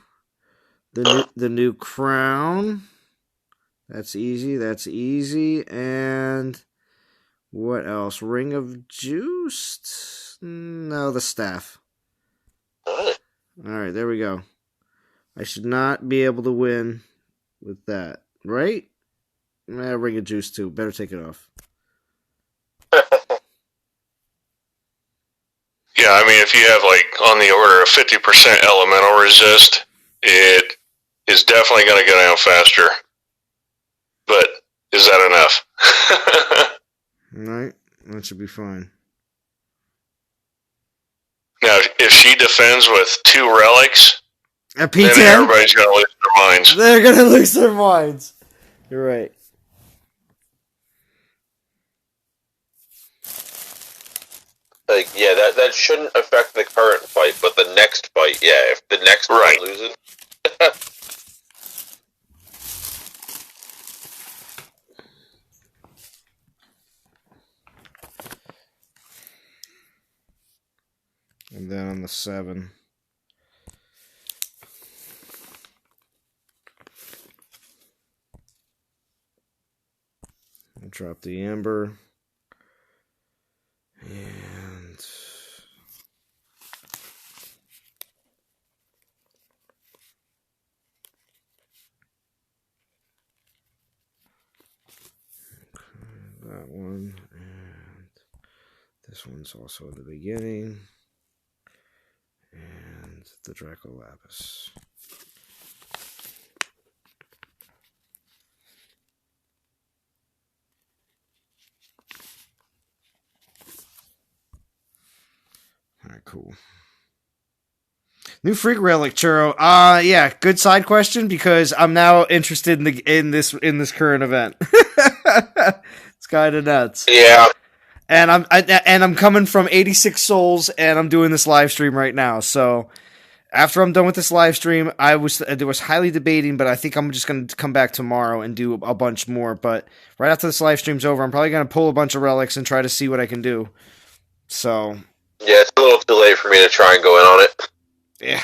The new crown. That's easy. And what else? Ring of Juice? No, the staff. Alright, there we go. I should not be able to win with that, right? Ring of Juice too. Better take it off. Yeah, I mean, if you have on the order of 50% elemental resist, it is definitely going to get down faster. But is that enough? Alright, that should be fine. Now, if she defends with 2 relics, At P10, then everybody's going to lose their minds. They're going to lose their minds. You're right. Yeah, that shouldn't affect the current fight, but the next fight, yeah, if the next one loses. And then on the 7. I'll drop the amber. And that one, and this one's also at the beginning, and the Draco Lapis. Alright, cool. New Freak Relic, Churro. Yeah, good side question because I'm now interested in this current event. It's kind of nuts. Yeah. And I'm coming from 86 souls, and I'm doing this live stream right now. So after I'm done with this live stream, there was highly debating, but I think I'm just going to come back tomorrow and do a bunch more. But right after this live stream's over, I'm probably going to pull a bunch of relics and try to see what I can do. So yeah, it's a little too late for me to try and go in on it. Yeah,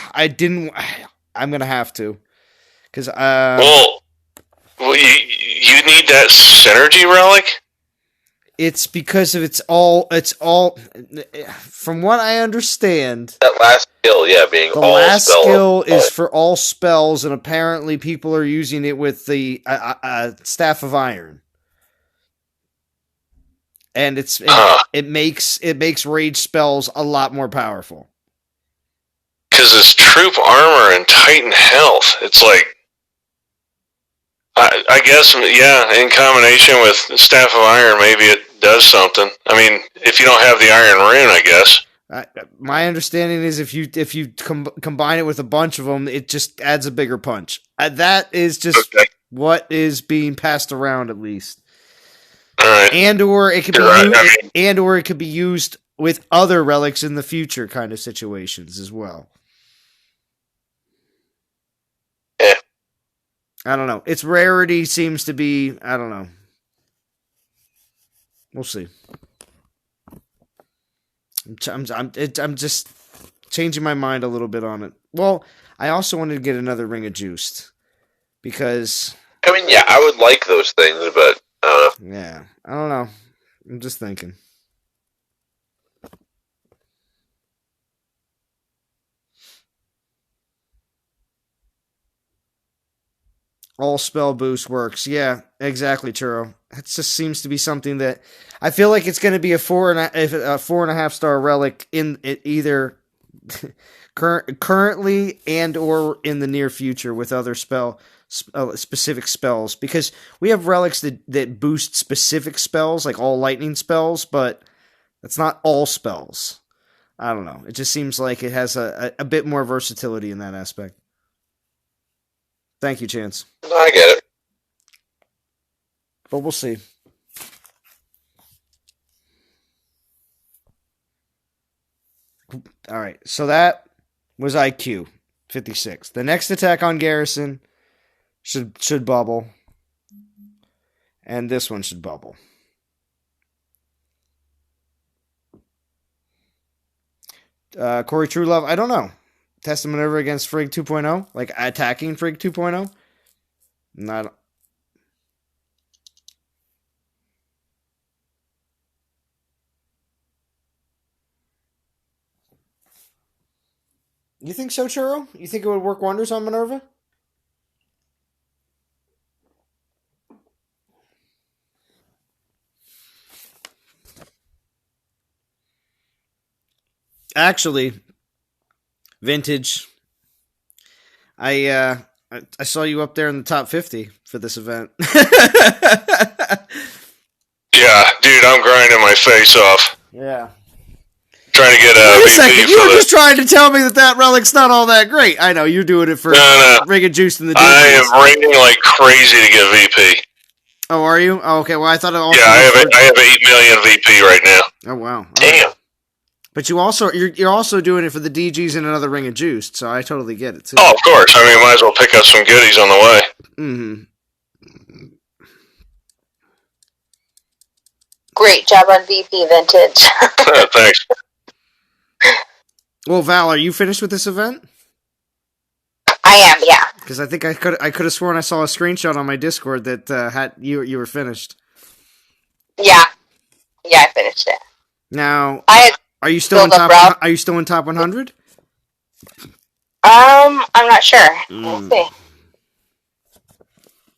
I'm going to have to. Because well, you need that synergy relic? It's because of it's all from what I understand. That last skill, being the all last spell skill is for all spells, and apparently people are using it with the Staff of Iron. And it makes rage spells a lot more powerful. Because it's troop armor and Titan health. It's like, I guess, in combination with Staff of Iron, maybe it does something. I mean, if you don't have the Iron Rune, I guess. My understanding is if you combine it with a bunch of them, it just adds a bigger punch. That is just what is being passed around, at least. All right. Or it could be used with other relics in the future kind of situations as well. Yeah. I don't know. Its rarity seems to be, I don't know. We'll see. I'm just changing my mind a little bit on it. Well, I also wanted to get another Ring of Juiced because I would like those things, but yeah, I don't know. I'm just thinking. All spell boost works. Yeah, exactly, Churro. It just seems to be something that I feel like it's going to be a 4.5 star relic in it either currently and or in the near future with other specific spells, because we have relics that boost specific spells, like all lightning spells, but that's not all spells. I don't know. It just seems like it has a bit more versatility in that aspect. Thank you, Chance. I get it. But we'll see. All right, so that was IQ 56. The next attack on Garrison should bubble, and this one should bubble. Corey Truelove, I don't know. Test Minerva against Frigg 2.0, like attacking Frigg 2.0. Not. You think so, Churro? You think it would work wonders on Minerva? Actually, Vintage, I saw you up there in the top 50 for this event. Yeah, dude, I'm grinding my face off. Yeah. Trying to get Wait a second, you were just trying to tell me that relic's not all that great. I know, you're doing it for Ring of Juice in the DJs. I am raining like crazy to get VP. Oh, are you? Oh, okay, well, I thought it also... Yeah, I have 8 million VP right now. Oh, wow. Damn. But you're also doing it for the DGs and another Ring of Juice, so I totally get it, too. Oh, of course. I mean, might as well pick up some goodies on the way. Mm-hmm. Great job on VP, Vintage. Thanks. Well, Val, are you finished with this event? I am, yeah. Because I think I could have sworn I saw a screenshot on my Discord that had you were finished. Yeah, I finished it. Now, are you still in top? Are you still in top 100? I'm not sure. We'll see.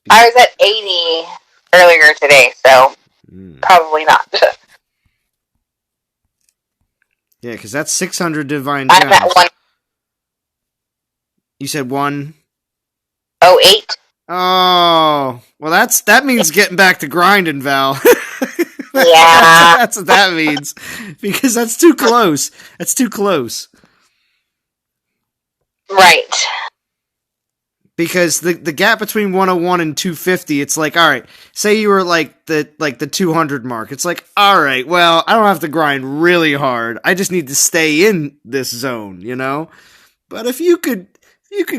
I was at 80 earlier today, so probably not. Yeah, because that's 600 divine gems. I'm at 1. You said 108. Oh, well, that means getting back to grinding, Val. Yeah. That's what that means. Because that's too close. That's too close. Right. Because the gap between 101 and 250, it's like, all right, say you were like the 200 mark. It's like, all right, well, I don't have to grind really hard. I just need to stay in this zone, you know? But if you could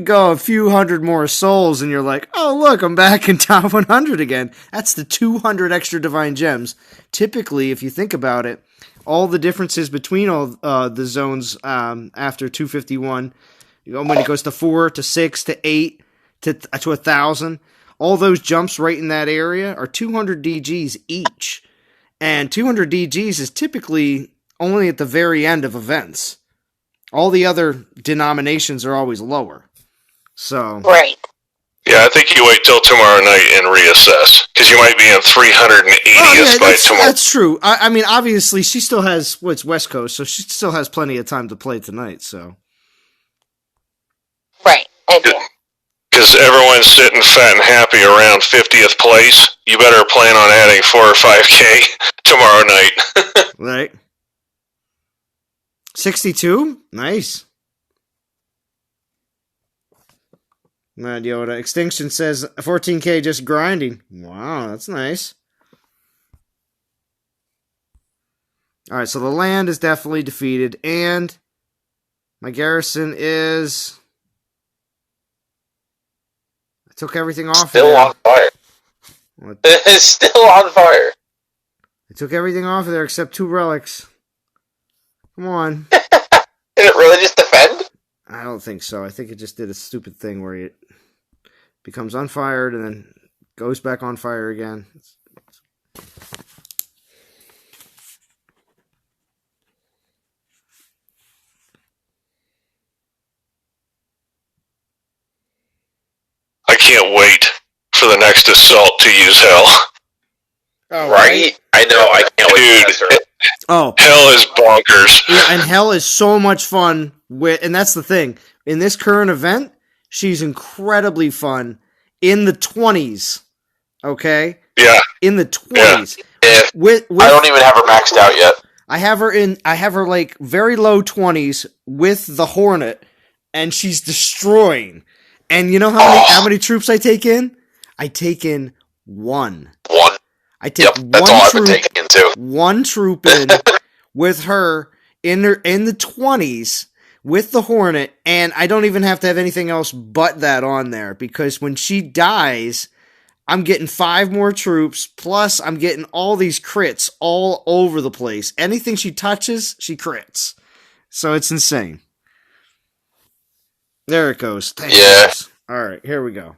go a few hundred more souls and you're like, oh, look, I'm back in top 100 again. That's the 200 extra divine gems. Typically, if you think about it, all the differences between all the zones after 251, when it goes to 4 to 6 to 8 to 1,000, all those jumps right in that area are 200 DGs each. And 200 DGs is typically only at the very end of events. All the other denominations are always lower. So Right. Yeah, I think you wait till tomorrow night and reassess, because you might be in 380th by tomorrow. That's true. I mean, obviously, she still has, it's West Coast, so she still has plenty of time to play tonight, so. Right. I do. Because everyone's sitting fat and happy around 50th place. You better plan on adding 4 or 5K tomorrow night. Right. 62? Nice. Mad Yoda. Extinction says 14K just grinding. Wow, that's nice. Alright, so the land is definitely defeated, and my garrison is... I took everything off Still of on fire. What? It's still on fire. I took everything off of there except 2 relics. Come on. Did it really just defend? I don't think so. I think it just did a stupid thing where it becomes unfired and then goes back on fire again. I can't wait for the next assault to use hell. Oh, Right? I know, I can't wait to Dude, answer. Oh, hell is bonkers. yeah, and hell is so much fun with, and that's the thing. In this current event, she's incredibly fun in the 20s. Okay? Yeah. In the 20s. Yeah. With I don't even have her maxed out yet. I have her like very low 20s with the Hornet, and she's destroying. And you know how many troops I take in? I take in 1. 1. I take That's all I've been taking into. 1 troop in with her in the 20s with the Hornet, and I don't even have to have anything else but that on there, because when she dies, I'm getting 5 more troops, plus I'm getting all these crits all over the place. Anything she touches, she crits. So it's insane. There it goes. Thank Yeah. you. All right, here we go.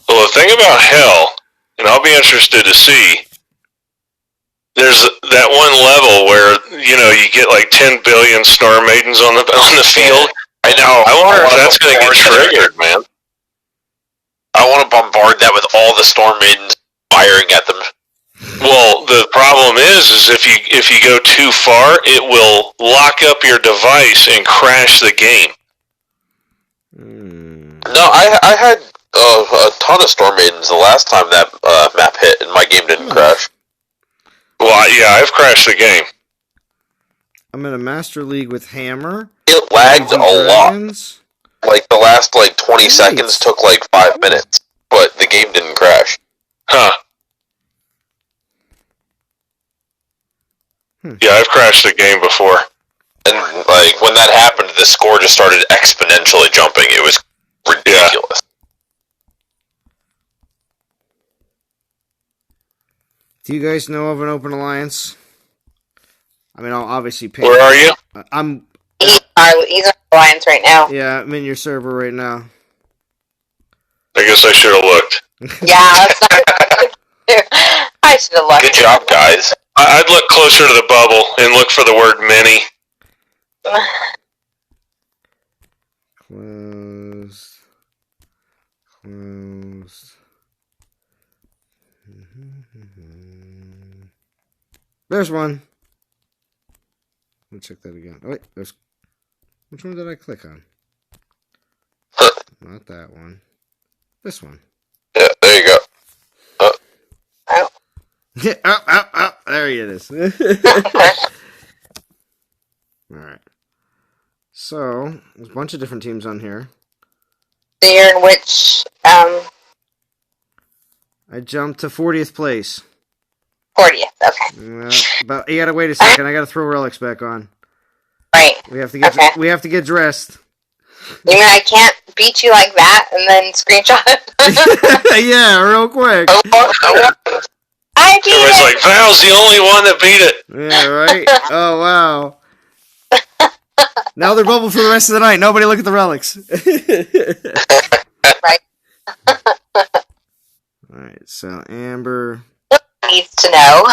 Well, the thing about hell, and I'll be interested to see, there's that one level where, you get like 10 billion Star Maidens on the field. I know. I wonder if that's going to get triggered, man. I want to bombard that with all the Storm Maidens firing at them. Well, the problem is if you go too far, it will lock up your device and crash the game. No, I had a ton of Storm Maidens the last time that map hit, and my game didn't crash. Well, yeah, I've crashed the game. I'm in a Master League with Hammer. It lagged a lot. Dragons. Like, the last, 20 seconds took, 5 minutes, but the game didn't crash. Huh. Yeah, I've crashed the game before. And, when that happened, the score just started exponentially jumping. It was ridiculous. Do you guys know of an open alliance? I mean, I'll obviously pay. Where are you? I'm. He's on Alliance right now. Yeah, I'm in your server right now. I guess I should have looked. Yeah, that's not I should have looked. Good job, guys. I'd look closer to the bubble and look for the word many. Closed. There's one. Let me check that again. Oh, wait, there's... Which one did I click on? Not that one. This one. Yeah, there you go. Yeah, there it is. Alright. So, there's a bunch of different teams on here. So you're in which, I jumped to 40th place. 40th, okay. But you gotta wait a second, I gotta throw relics back on. Right. We have to get we have to get dressed. You mean I can't beat you like that and then screenshot it? Yeah, real quick. I beat Everybody's it! like, Val's the only one that beat it. Yeah, right? Oh, wow. Now they're bubbled for the rest of the night. Nobody look at the relics. Right. Alright, so Amber. Needs to know.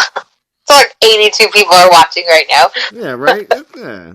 So like 82 people are watching right now. Yeah, right? Yeah.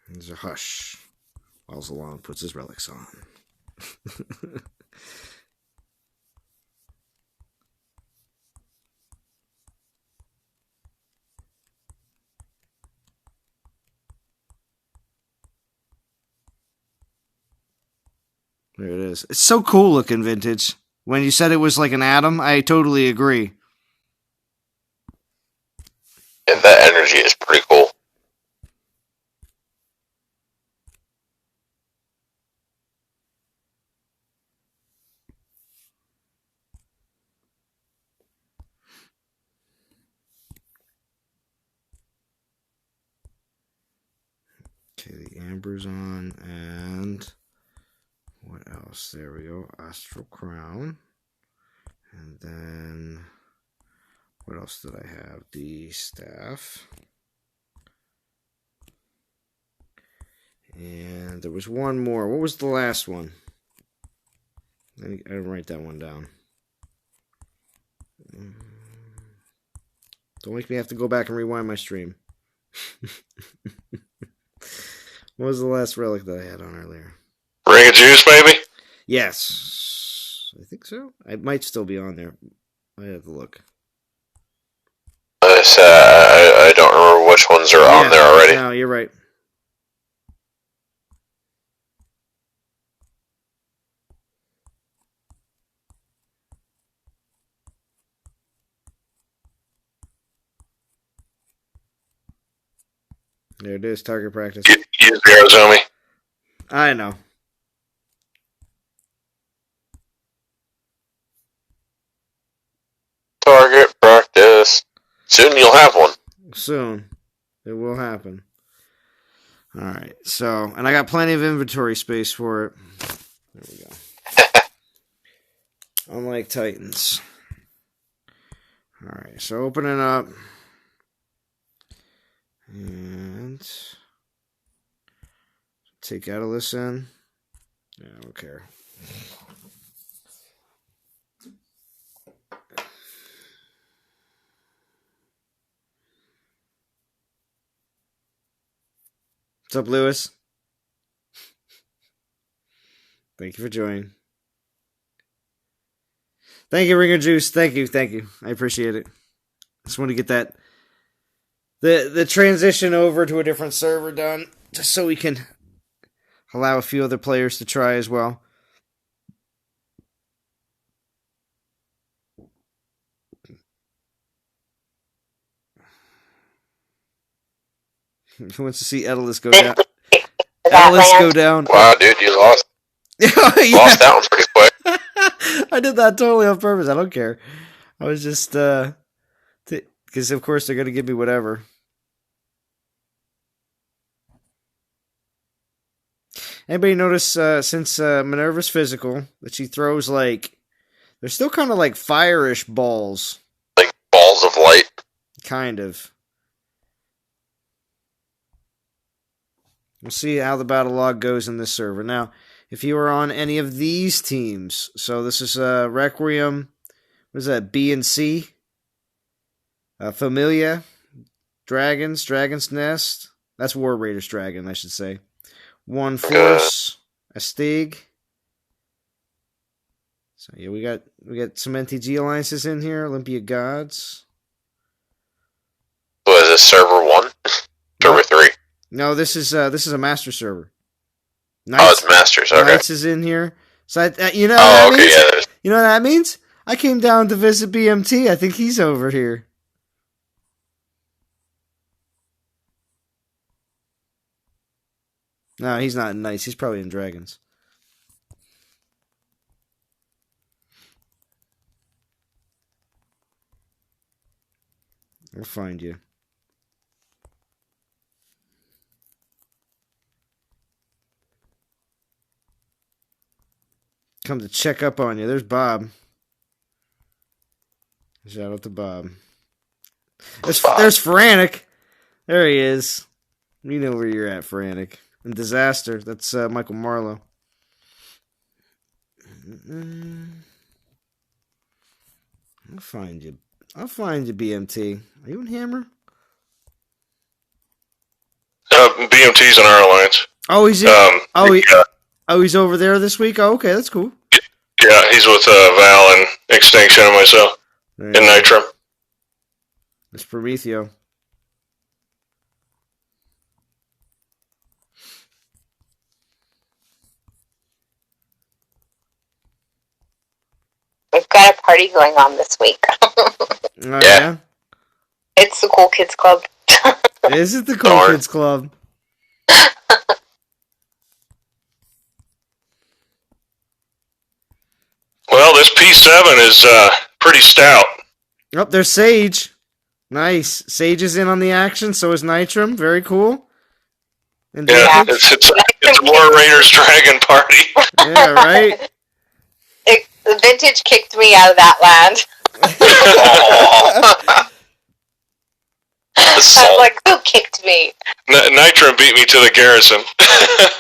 There's a hush while Zalon puts his relics on. There it is. It's so cool looking vintage. When you said it was like an atom, I totally agree. And that energy is pretty cool. Okay, the amber's on, and what else? There we go. Astral Crown. And then, what else did I have? The staff. And there was one more. What was the last one? I didn't write that one down. Don't make me have to go back and rewind my stream. What was the last relic that I had on earlier? Ring of Juice, maybe? Yes. I think so. I might still be on there. I have to look. I don't remember which ones are on there already. No, you're right. There it is, target practice. Use the Arizona. I know. Target practice. Soon you'll have one. Soon. It will happen. Alright, so, and I got plenty of inventory space for it. There we go. Unlike Titans. Alright, so open it up. And take Atlas in. Yeah, I don't care. What's up, Lewis? Thank you for joining. Thank you, Ringer Juice. Thank you. I appreciate it. I just want to get that the transition over to a different server done, just so we can allow a few other players to try as well. Who wants to see Edelus go down? Edelus go down. Wow, dude, you lost. Lost that one pretty quick. I did that totally on purpose. I don't care. I was just because of course they're gonna give me whatever. Anybody notice since Minerva's physical that she throws like they're still kind of like fire-ish balls, like balls of light, kind of. We'll see how the battle log goes in this server. Now, if you are on any of these teams, so this is Requiem, what is that, B and C? Familia, Dragon's Nest. That's War Raiders Dragon, I should say. One Force, a Stig. So yeah, we got some NTG alliances in here. Olympia Gods. Was this server 1? Server 3? No, this is a master server. Knights, it's masters. Okay. Knights is in here. So you know what that means? Yeah, you know what that means? I came down to visit BMT. I think he's over here. No, he's not in Knights. He's probably in Dragons. I'll find you. Come to check up on you. There's Bob. Shout out to Bob. There's Frantic. There he is. You know where you're at, Frantic. And Disaster. That's Michael Marlowe. I'll find you. BMT. Are you in Hammer? BMT's in our alliance. Oh, he's in. He's over there this week. Oh, okay, that's cool. Yeah, he's with Val and Extinction and myself. And Nitro. It's Prometheo. We've got a party going on this week. Yeah? It's the Cool Kids Club. Is it the Cool Kids Club? Well, this P7 is pretty stout. Oh, there's Sage. Nice. Sage is in on the action, so is Nitram. Very cool. And yeah, it's a War Raiders Dragon party. Yeah, right? The Vintage kicked me out of that land. I'm like, who kicked me? Nitram beat me to the Garrison.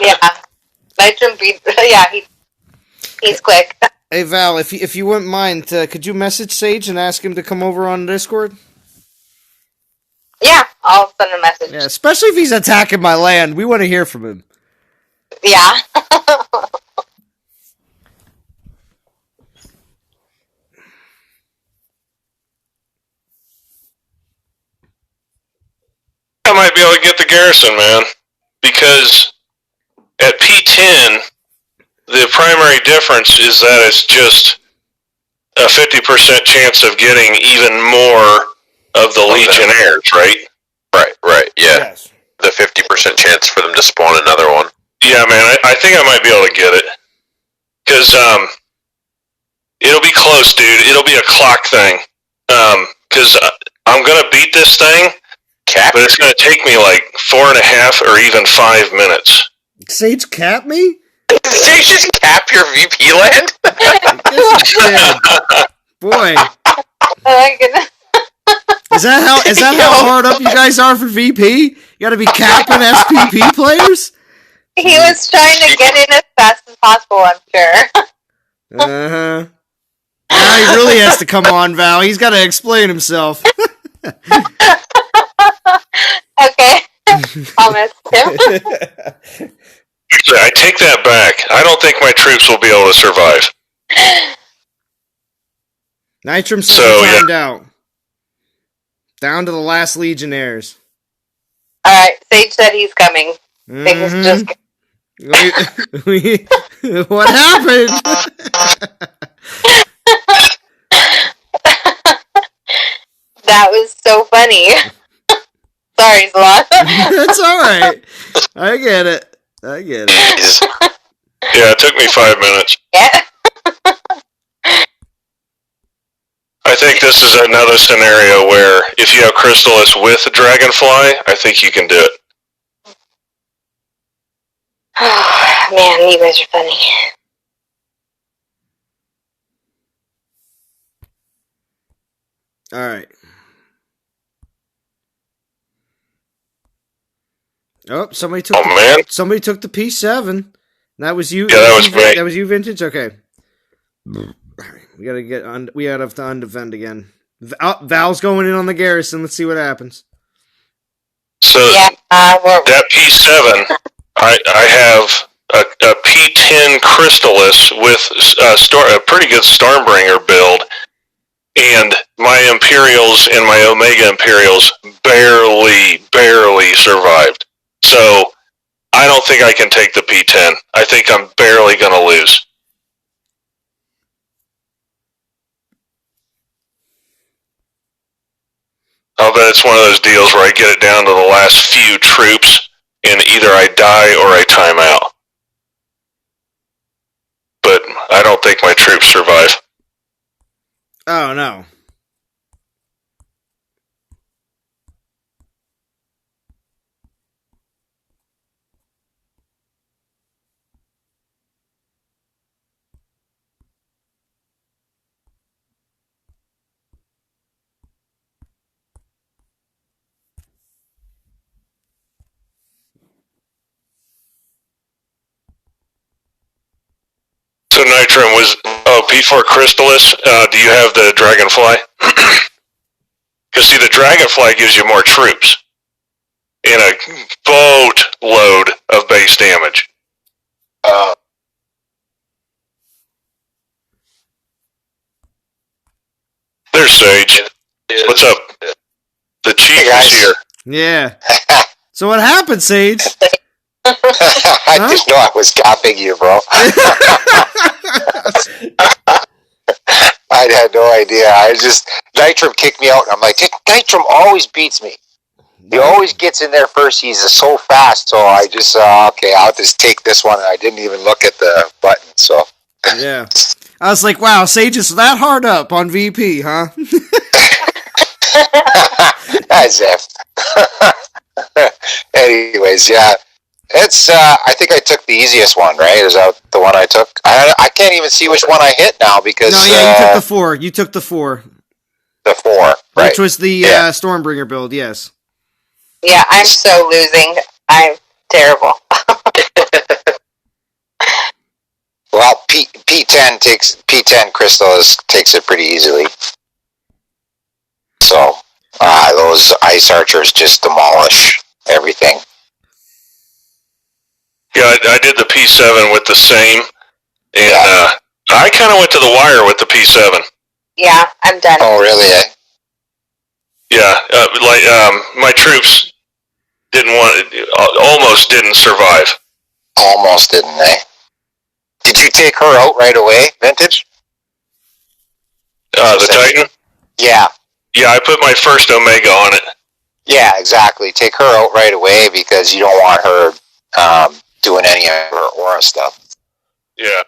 Yeah. Nitram beat... Yeah, he's quick. Hey, Val, if you wouldn't mind, could you message Sage and ask him to come over on Discord? Yeah, I'll send a message. Yeah, especially if he's attacking my land. We want to hear from him. Yeah. I might be able to get the Garrison, man. Because at P10, the primary difference is that it's just a 50% chance of getting even more of the Legionnaires, right? Right, yeah. Yes. The 50% chance for them to spawn another one. Yeah, man, I think I might be able to get it. Because it'll be close, dude. It'll be a clock thing. Because I'm going to beat this thing, but it's going to take me like 4.5 or even 5 minutes. Sage cap me? Did you just cap your VP land? Boy. Oh my goodness. Is that how hard up you guys are for VP? You gotta be capping SPP players? He was trying to get in as fast as possible, I'm sure. Uh-huh. Now he really has to come on, Val. He's gotta explain himself. Okay. I'll miss him. Actually, I take that back. I don't think my troops will be able to survive. Nitram said timed out. Down to the last Legionnaires. Alright, Sage said he's coming. Things just... What happened? That was so funny. Sorry, Zlot. That's alright. I get it. Yeah, it took me 5 minutes. Yeah. I think this is another scenario where if you have Crystallis with Dragonfly, I think you can do it. Man, you guys are funny. Alright. Oh, somebody took the P7. That was you. Yeah, that was me. That was you, Vintage? Okay. We gotta have to undefend again. Val's going in on the Garrison. Let's see what happens. So that P7, I have a P10 Crystallis with a pretty good Stormbringer build, and my Imperials and my Omega Imperials barely survived. So I don't think I can take the P10. I think I'm barely going to lose. I'll bet it's one of those deals where I get it down to the last few troops and either I die or I time out. But I don't think my troops survive. Oh, no. So Nitrum was, P4 Crystallis, do you have the Dragonfly? Because see, the Dragonfly gives you more troops. And a boatload of base damage. There's Sage. What's up? The chief is here. Yeah. So what happened, Sage? I just know I was copying you, bro. I had no idea. Nitrum kicked me out. I'm like, Nitrum always beats me. He always gets in there first. He's so fast. So I just, okay, I'll just take this one. And I didn't even look at the button. So Yeah. I was like, wow, Sage is that hard up on VP, huh? as if. Anyways, yeah. It's, I think I took the easiest one, right? Is that the one I took? I can't even see which one I hit now because... No, yeah, you took the 4. You took the 4. The 4, right. Which was the Stormbringer build, yes. Yeah, I'm so losing. I'm terrible. Well, P10 Crystallis takes it pretty easily. So, those Ice Archers just demolish everything. Yeah, I did the P7 with the same, and I kind of went to the wire with the P7. Yeah, I'm done. Oh, really? Yeah, my troops almost didn't survive. Almost, didn't they? Did you take her out right away, Vintage? The Titan? Yeah. Yeah, I put my first Omega on it. Yeah, exactly. Take her out right away because you don't want her doing any of her aura stuff. Yeah.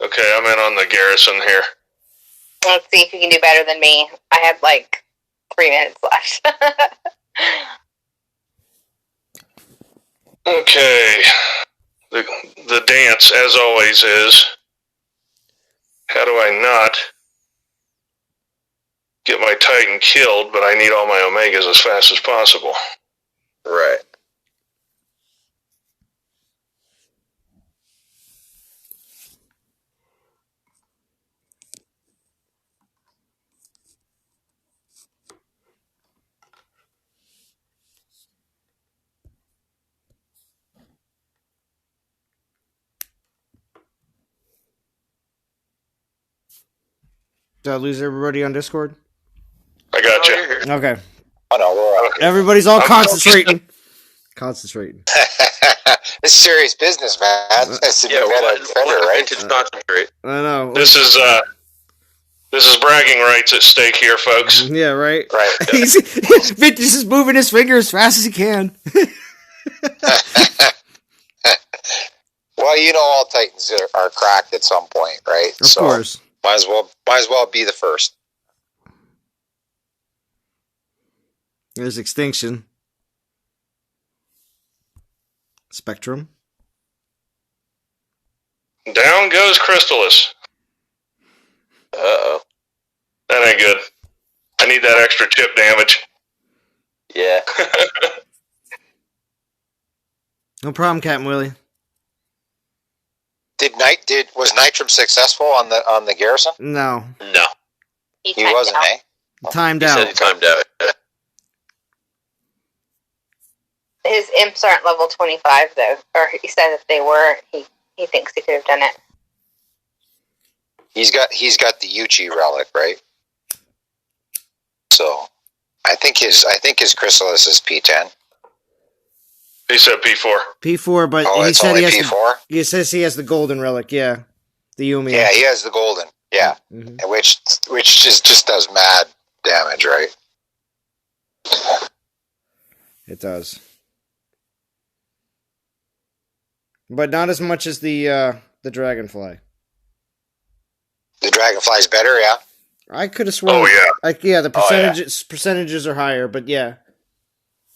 Okay, I'm in on the Garrison here. Let's see if you can do better than me. I have like 3 minutes left. Okay. The dance, as always, is how do I not get my Titan killed, but I need all my Omegas as fast as possible. Right. Did I lose everybody on Discord? I got you. Okay. Oh, no, we're okay. Everybody's all concentrating. Concentrating. This is serious business, man. That's Yeah, we're Vintage concentrate. I know. This is bragging rights at stake here, folks. Yeah, right? Right. Vintage is moving his finger as fast as he can. Well, you know all Titans are cracked at some point, right? Of course. Might as well be the first. There's Extinction. Spectrum. Down goes Crystallis. Uh-oh. That ain't good. I need that extra chip damage. Yeah. No problem, Captain Willie. Was Nitrum successful on the Garrison? No. No. He wasn't, out. Timed He out. said he timed out. His imps aren't level 25 though, or he said if they were, he thinks he could have done it. He's got the Uchi relic, right? So, I think his Chrysalis is P10. He said P4. P4, but Oh, he it's said only he has P4. He says he has the golden relic. Yeah, the Yumi. Yeah, he has the golden. Yeah, which just does mad damage, right? It does. but not as much as the Dragonfly. The Dragonfly's better, yeah. I could have sworn. Oh yeah. The percentages are higher, but yeah.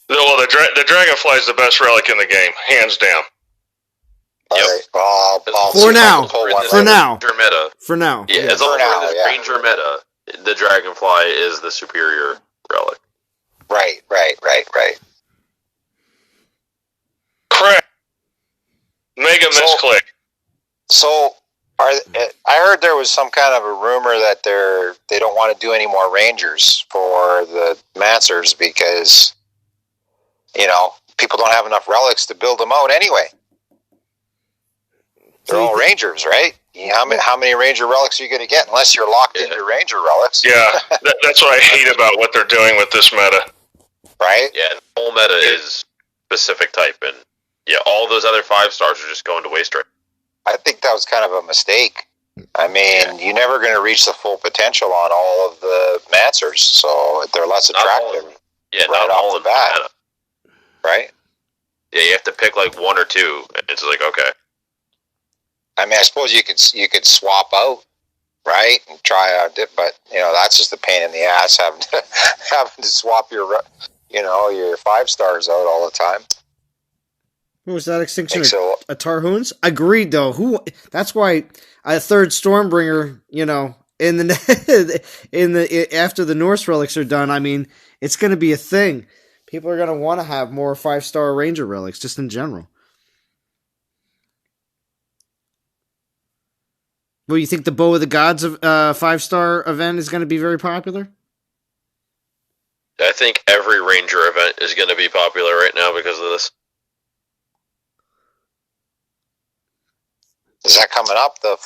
Well, the Dragonfly is the best relic in the game, hands down. All right. I'll For see if I now. can pull one For later. now. Ranger meta. For now. Yeah, Yeah. as long For now, as yeah. Ranger meta, the Dragonfly is the superior relic. Right. Correct. Mega misclick. So, I heard there was some kind of a rumor that they don't want to do any more Rangers for the Mancers because, people don't have enough relics to build them out anyway. They're all Rangers, right? How many Ranger relics are you going to get unless you're locked into Ranger relics? Yeah, that's what I hate about what they're doing with this meta. Right? Yeah, the whole meta is specific type, and all those other 5-stars are just going to waste right. I think that was kind of a mistake. I mean, you're never going to reach the full potential on all of the Mancers, so they're less attractive. Not all off of the bat. meta. Right? Yeah, you have to pick like one or two, and it's like, okay. I mean, I suppose you could swap out, right, and try out dip, but that's just a pain in the ass having to swap your 5-stars out all the time. Who was that extinction? So. A Tarhoons? Agreed, though. That's why a third Stormbringer, in the after the Norse relics are done. I mean, it's going to be a thing. People are going to want to have more 5-star Ranger relics, just in general. Well, you think the Bow of the Gods 5-star event is going to be very popular? I think every Ranger event is going to be popular right now because of this. Is that coming up, the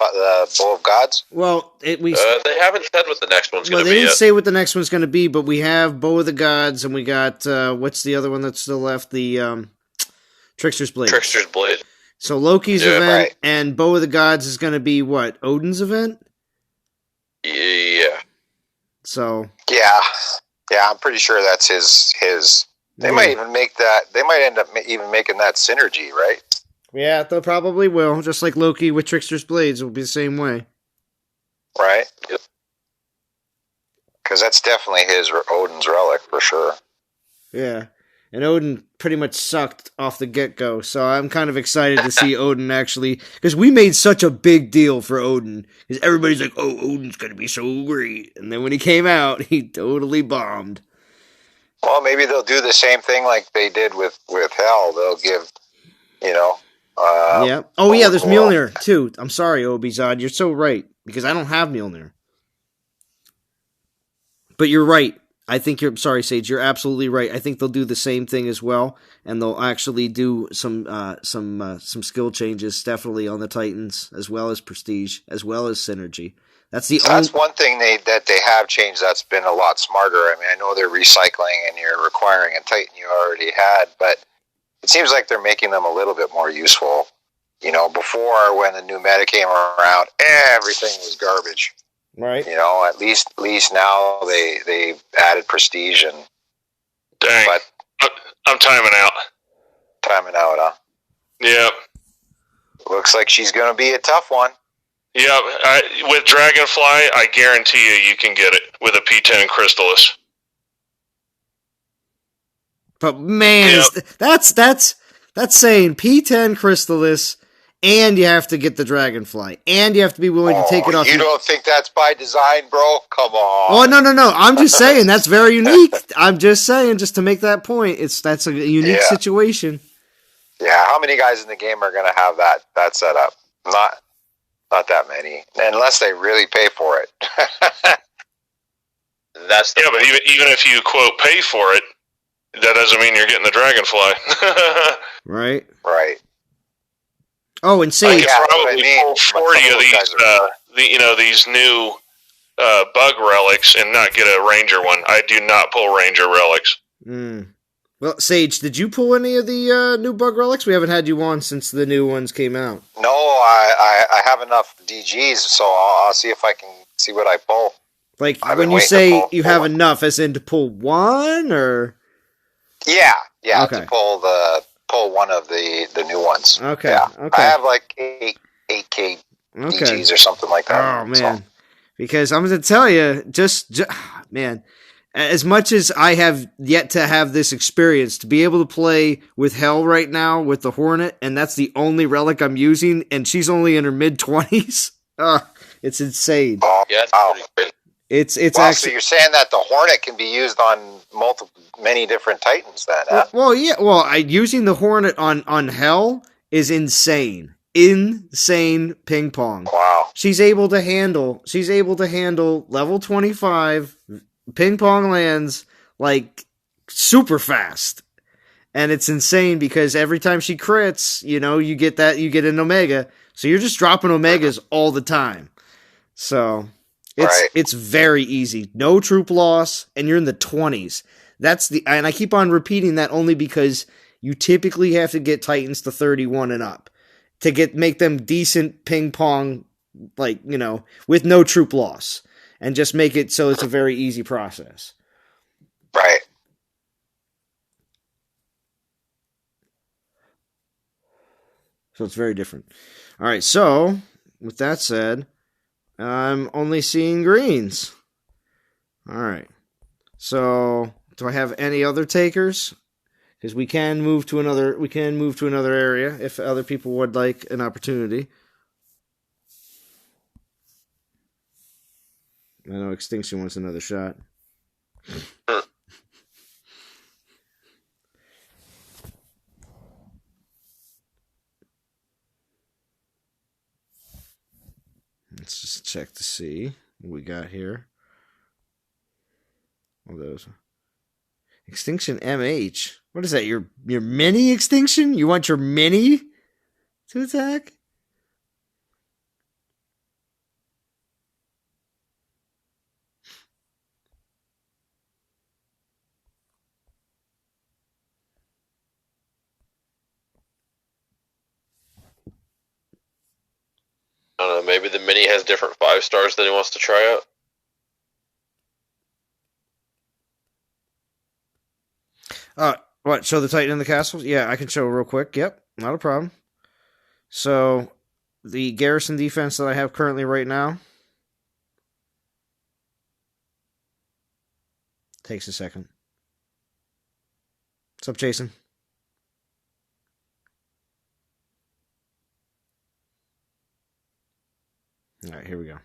Bow of Gods? Well, they haven't said what the next one's going to be. Well, they didn't yet. say what the next one's going to be, but we have Bow of the Gods, and we got, what's the other one that's still left? The Trickster's Blade. Trickster's Blade. So Loki's event right. and Bow of the Gods is going to be what? Odin's event? Yeah. So. Yeah, I'm pretty sure that's his. They might even make that. They might end up even making that synergy, right? Yeah, they probably will. Just like Loki with Trickster's Blades, it will be the same way. Right. Because that's definitely Odin's relic for sure. Yeah. And Odin pretty much sucked off the get-go, so I'm kind of excited to see Odin actually, because we made such a big deal for Odin, because everybody's like, oh, Odin's going to be so great, and then when he came out, he totally bombed. Well, maybe they'll do the same thing like they did with Hell. They'll give, yeah. Oh, yeah, there's Mjolnir, too. I'm sorry, Obi-Zod, you're so right, because I don't have Mjolnir. But you're right. I think sorry, Sage, you're absolutely right. I think they'll do the same thing as well, and they'll actually do some skill changes, definitely on the Titans, as well as Prestige, as well as Synergy. That's one thing that they have changed that's been a lot smarter. I mean, I know they're recycling and you're requiring a Titan you already had, but it seems like they're making them a little bit more useful. Before when the new meta came around, everything was garbage. Right. At least now they added prestige and. Dang. But I'm timing out. Timing out, huh? Yep. Looks like she's going to be a tough one. Yep. With Dragonfly, I guarantee you can get it with a P10 Crystallis. But man, yep. that's saying P10 Crystallis. And you have to get the Dragonfly. And you have to be willing to take it off. You don't think that's by design, bro? Come on. Oh, no. I'm just saying that's very unique. I'm just saying, just to make that point, that's a unique situation. Yeah, how many guys in the game are going to have that set up? Not that many. Unless they really pay for it. That's but even if you, quote, pay for it, that doesn't mean you're getting the Dragonfly. Right. Right. Oh, and Sage. I could probably pull 40 of these new bug relics and not get a Ranger one. I do not pull Ranger relics. Well, Sage, did you pull any of the new bug relics? We haven't had you on since the new ones came out. No, I have enough DGs, so I'll see if I can see what I pull. Like, when you say you have enough, as in to pull one, or? Yeah, okay. To pull the pull one of the new ones. Okay. Yeah. Okay. I have like 8K DGs or something like that. Oh man, because I'm going to tell you, just man, as much as I have yet to have this experience to be able to play with Hell right now with the Hornet, and that's the only relic I'm using, and she's only in her mid-20s. It's insane. Oh, Yeah, that's wow. pretty great. It's Wow, actually. so you're saying that the Hornet can be used on many different Titans then, huh? Well, yeah. Well, using the Hornet on Hell is insane. Insane ping pong. Wow. She's able to handle level 25 ping pong lands like super fast. And it's insane because every time she crits, you get an Omega. So you're just dropping Omegas all the time. So it's very easy. No troop loss, and you're in the 20s. And I keep on repeating that only because you typically have to get Titans to 31 and up to make them decent ping pong, with no troop loss, and just make it so it's a very easy process. Right. So it's very different. All right. So with that said, I'm only seeing greens. All right. So do I have any other takers? Because we can move to another area if other people would like an opportunity. I know Extinction wants another shot. Let's just check to see what we got here. All those. Extinction MH. What is that? Your mini Extinction? You want your mini to attack? I don't know, maybe the mini has different 5 stars that he wants to try out. What? Show the Titan in the castle? Yeah, I can show real quick. Yep, not a problem. So, the Garrison defense that I have currently right now takes a second. What's up, Jason? All right, here we go.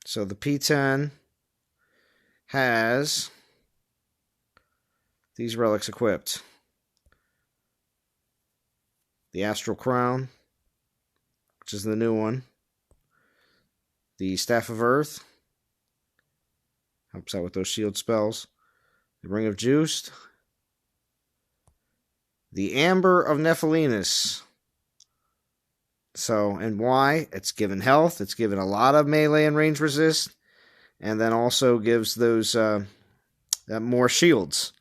So the P10 has these relics equipped. The Astral Crown, which is the new one. The Staff of Earth helps out with those shield spells. The Ring of Juiced. The Amber of Nephilinus. So, and why? It's given health. It's given a lot of melee and range resist. And then also gives those more shields.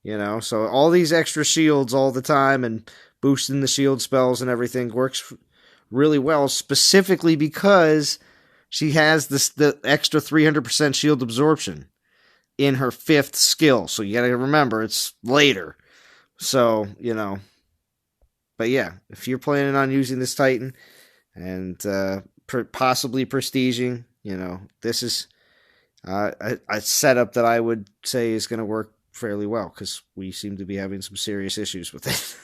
So all these extra shields all the time and boosting the shield spells and everything works really well, specifically because she has the extra 300% shield absorption in her 5th skill. So you got to remember, it's later. So, But yeah, if you're planning on using this Titan and possibly prestiging, this is a setup that I would say is going to work fairly well because we seem to be having some serious issues with it.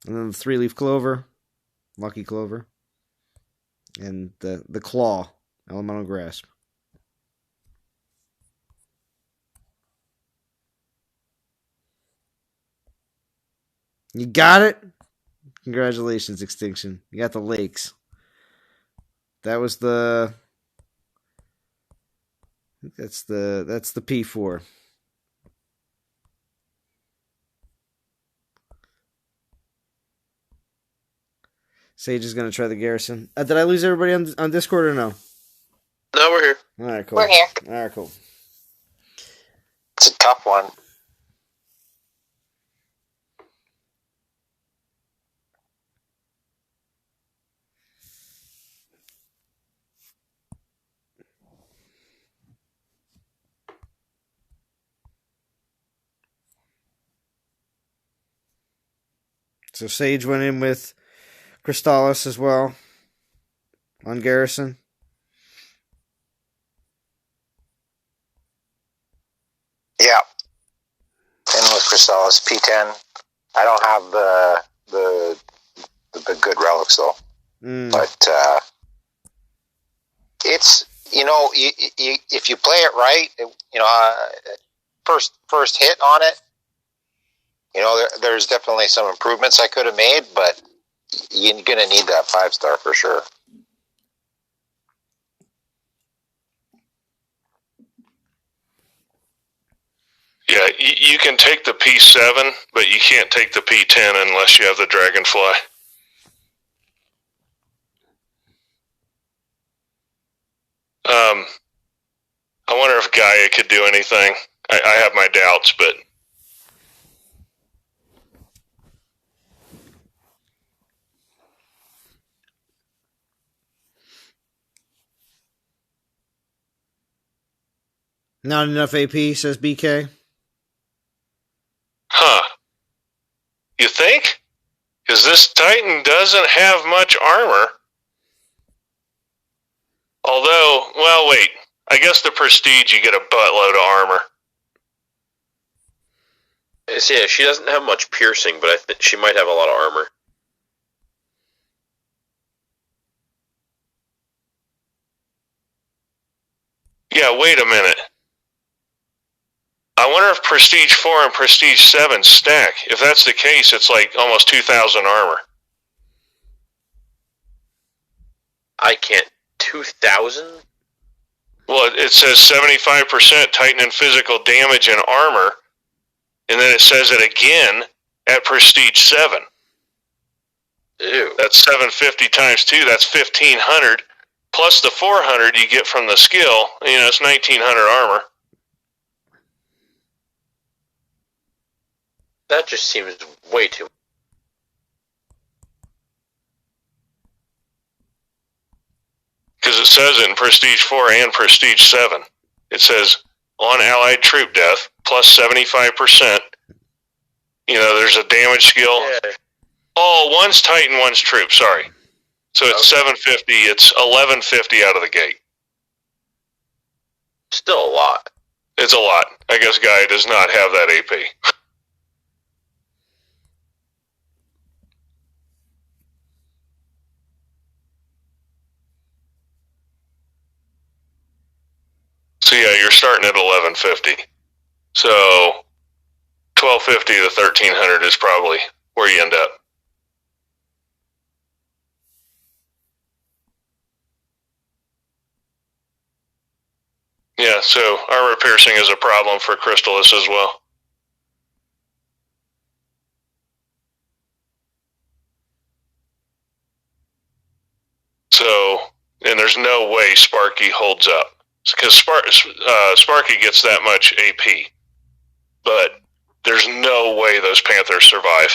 And then the 3-leaf clover, lucky clover, and the claw, elemental grasp. You got it? Congratulations, Extinction. You got the lakes. That was the... That's the P4. Sage is going to try the Garrison. Did I lose everybody on Discord or no? No, we're here. All right, cool. We're here. All right, cool. It's a tough one. So Sage went in with Crystallis as well on Garrison. Yeah. In with Crystallis, P10. I don't have the good relics though. But it's, you know, if you play it right, you know, first hit on it, you know, there's definitely some improvements I could have made, but you're gonna need that 5-star for sure. Yeah, you can take the P7, but you can't take the P10 unless you have the Dragonfly. I wonder if Gaia could do anything. I have my doubts, but... Not enough AP, says BK. Huh. You think? Because this Titan doesn't have much armor. Although, well, wait. I guess the Prestige, you get a buttload of armor. Yeah, she doesn't have much piercing, but I think she might have a lot of armor. Yeah, wait a minute. I wonder if Prestige 4 and Prestige 7 stack. If that's the case, it's like almost 2,000 armor. I can't. 2,000? Well, it says 75% Titan and physical damage and armor, and then it says it again at Prestige 7. Ew. That's 750 times 2, that's 1,500. Plus the 400 you get from the skill, you know, it's 1,900 armor. That just seems way too much. Because it says it in Prestige 4 and Prestige 7. It says, on allied troop death, plus 75%. You know, there's a damage skill. Yeah. Oh, one's Titan, one's troop, sorry. So it's 750, it's 1150 out of the gate. Still a lot. It's a lot. I guess Gaia does not have that AP. So yeah, you're starting at 1150. So 1250 to 1300 is probably where you end up. Yeah, so armor piercing is a problem for Crystallis as well. So, and there's no way Sparky holds up. Because Sparky gets that much AP. But there's no way those Panthers survive.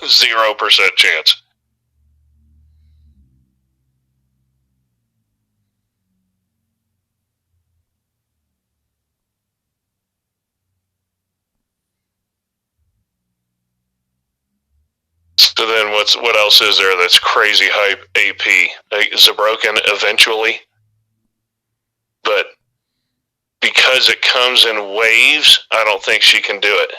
0% chance. So then what else is there that's crazy hype AP? Like Zabroken eventually. But because it comes in waves, I don't think she can do it.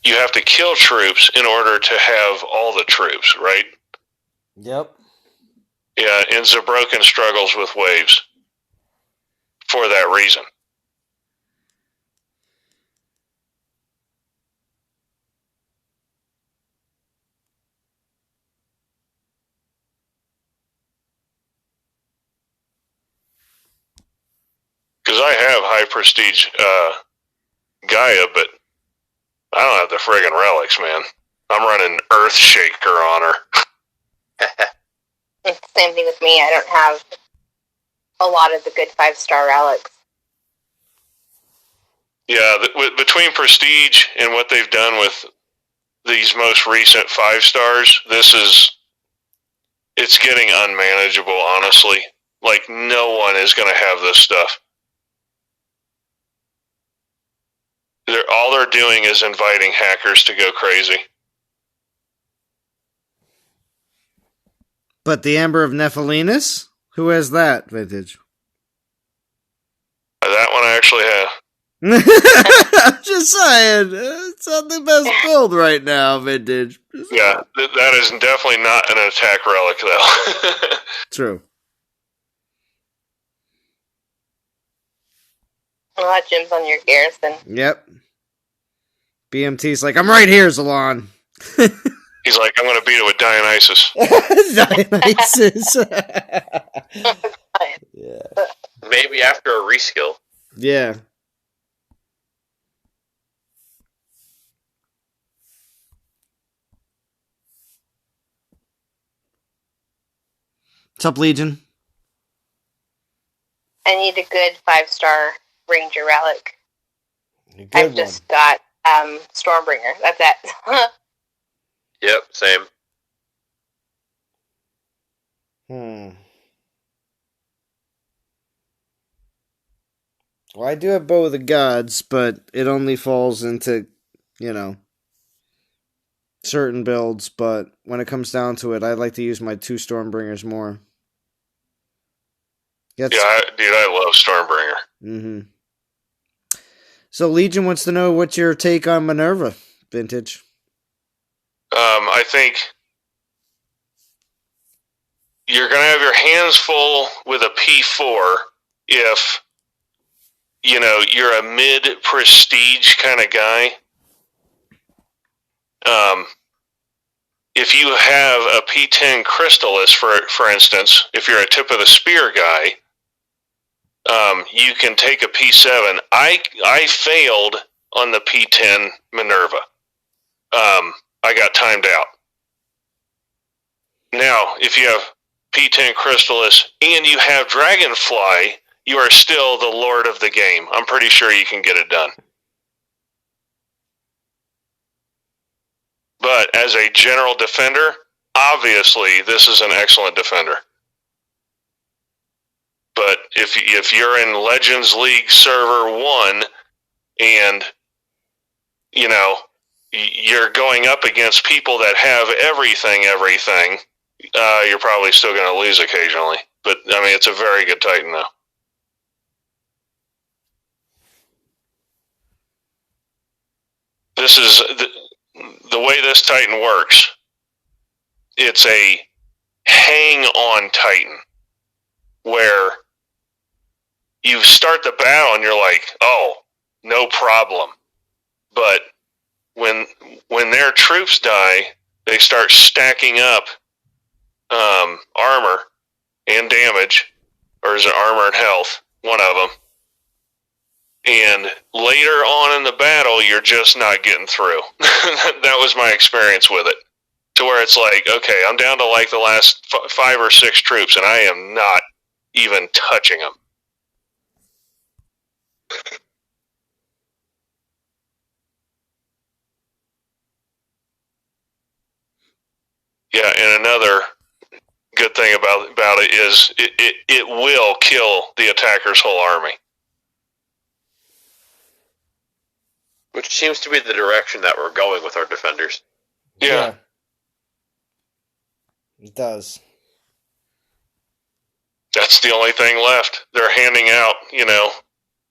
You have to kill troops in order to have all the troops, right? Yep. Yeah, and Zabroken struggles with waves for that reason. Because I have high prestige Gaia, but I don't have the friggin' relics, man. I'm running Earthshaker on her. It's the same thing with me. I don't have a lot of the good 5-star relics. Yeah, between prestige and what they've done with these most recent 5 stars, it's getting unmanageable, honestly. Like, no one is going to have this stuff. All they're doing is inviting hackers to go crazy. But the Amber of Nephilinus? Who has that, Vintage? That one I actually have. I'm just saying, it's not the best build right now, Vintage. Yeah, that is definitely not an attack relic, though. True. A lot of gems on your Garrison. Yep. BMT's like, I'm right here, Zalon. He's like, I'm going to beat it with Dionysus. Dionysus. Yeah. Maybe after a reskill. Yeah. What's up, Legion? I need a good 5-star Ranger relic. I've just got Stormbringer. That's it. Yep, same. Well, I do have Bow of the Gods, but it only falls into, certain builds. But when it comes down to it, I like to use my 2 Stormbringers more. Yeah, I love Stormbringer. Mm-hmm. So Legion wants to know what's your take on Minerva, Vintage? I think you're going to have your hands full with a P4 if, you're a mid-prestige kind of guy. If you have a P10 Crystallis, for instance, if you're a tip-of-the-spear guy, you can take a P7. I failed on the P10 Minerva. I got timed out. Now, if you have P10 Crystallis and you have Dragonfly, you are still the lord of the game. I'm pretty sure you can get it done. But as a general defender, obviously this is an excellent defender. But if you're in Legends League Server 1 and, you're going up against people that have everything, you're probably still going to lose occasionally. But, it's a very good Titan, though. This is the way this Titan works. It's a hang-on Titan where you start the battle and you're like, oh, no problem. But when their troops die, they start stacking up armor and damage, or is it armor and health? One of them. And later on in the battle, you're just not getting through. That was my experience with it. To where it's like, okay, I'm down to like the last 5 or 6 troops, and I am not even touching them. Yeah, and another good thing about it is it will kill the attacker's whole army. Which seems to be the direction that we're going with our defenders. Yeah. It does. That's the only thing left. They're handing out,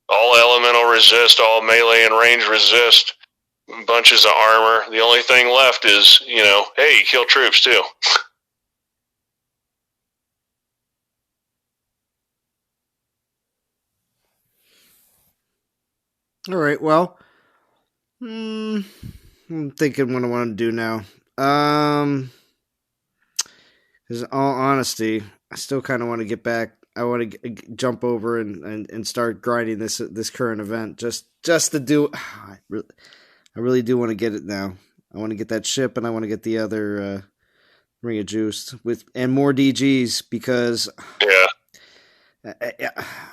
all elemental resist, all melee and range resist, bunches of armor. The only thing left is, hey, kill troops too. All right, well, I'm thinking what I want to do now. Because in all honesty, I still kind of want to get back. I want to jump over and start grinding this current event just to do. I really do want to get it now. I want to get that ship and I want to get the other Ring of Juice and more DGs because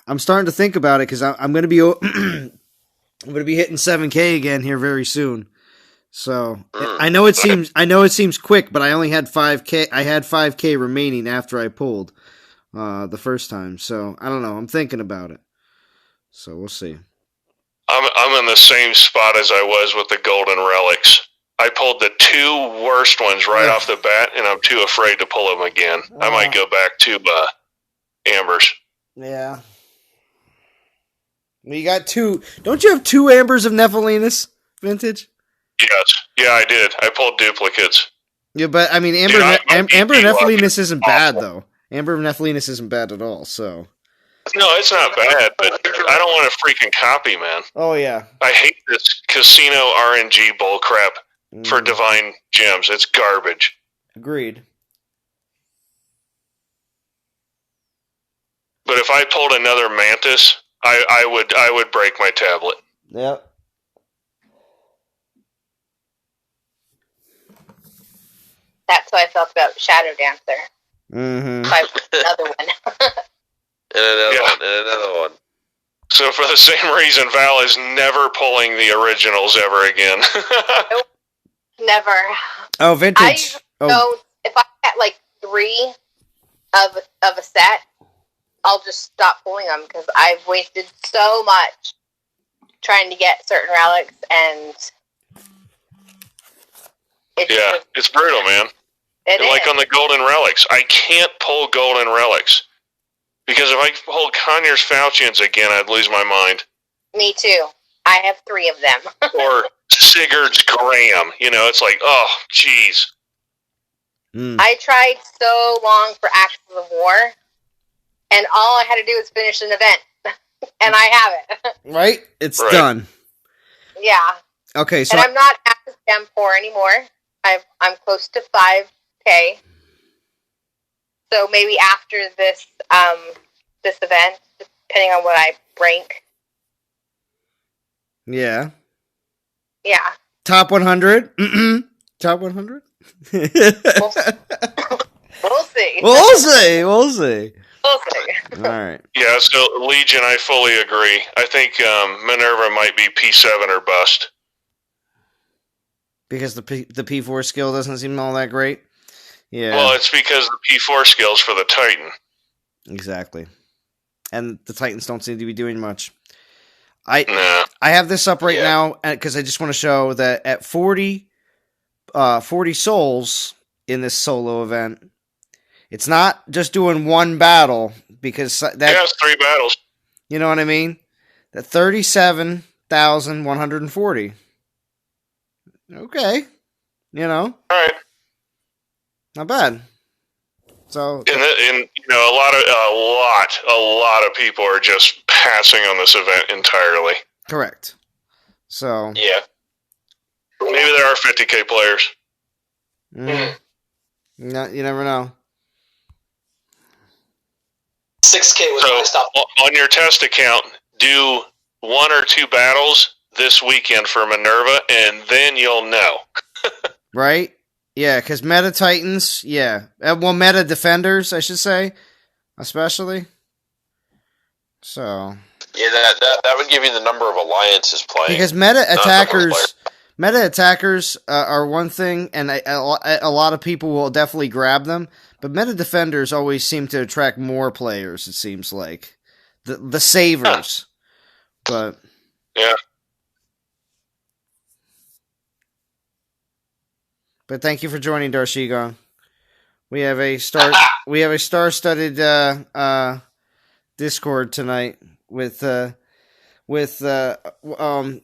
I'm starting to think about it because I'm going to be I'm going to be hitting 7K again here very soon. So I know it seems quick, but I only had 5K. I had 5K remaining after I pulled the first time. So I don't know. I'm thinking about it. So we'll see. I'm in the same spot as I was with the golden relics. I pulled the 2 worst ones right off the bat, and I'm too afraid to pull them again. I might go back to Ambers. Yeah. Well, you got 2. Don't you have 2 Ambers of Nephilinus vintage? Yes. Yeah, I did. I pulled duplicates. Yeah, but I mean, Amber Nephilinus isn't bad, though. Amber Nephilinus isn't bad at all, so. No, it's not bad, but I don't want a freaking copy, man. Oh, yeah. I hate this casino RNG bullcrap for divine gems. It's garbage. Agreed. But if I pulled another Mantis, I would break my tablet. Yep. That's how I felt about Shadow Dancer. Mm-hmm. Another one. And another one. So for the same reason, Val is never pulling the originals ever again. Nope. Never. Oh, vintage. So if I get like 3 of a set, I'll just stop pulling them because I've wasted so much trying to get certain relics, and it's brutal, man. Like on the golden relics, I can't pull golden relics because if I pulled Conyers Falchions again, I'd lose my mind. Me too. I have 3 of them. Or Sigurd's Graham. It's like, oh, jeez. I tried so long for Axis of War, and all I had to do was finish an event, and I have it. Right? It's done. Yeah. Okay, so and I'm not at the gem poor anymore. I'm close to 5K. So maybe after this this event, depending on what I rank. Yeah. Yeah. Top 100? Top 100? We'll see. We'll see. All right. Yeah, so Legion, I fully agree. I think Minerva might be P7 or bust. Because the P4 skill doesn't seem all that great? Yeah. Well, it's because the P4 skill's for the Titan. Exactly. And the Titans don't seem to be doing much. I have this up right now because I just want to show that at 40 souls in this solo event, it's not just doing one battle because it's 3 battles. You know what I mean? That 37,140. Okay. All right. Not bad. So, and a lot of people are just passing on this event entirely. Correct. So, yeah, maybe there are 50K players. You never know. 6K was my stop. On your test account, do 1 or 2 battles this weekend for Minerva, and then you'll know. Right? Yeah, because meta Titans, meta Defenders, I should say, especially. So. Yeah, that would give you the number of alliances playing. Because meta attackers are one thing, and a lot of people will definitely grab them. But meta Defenders always seem to attract more players, it seems like. The savers. But. Yeah. But thank you for joining, Darshigon. We have a star-studded Discord tonight with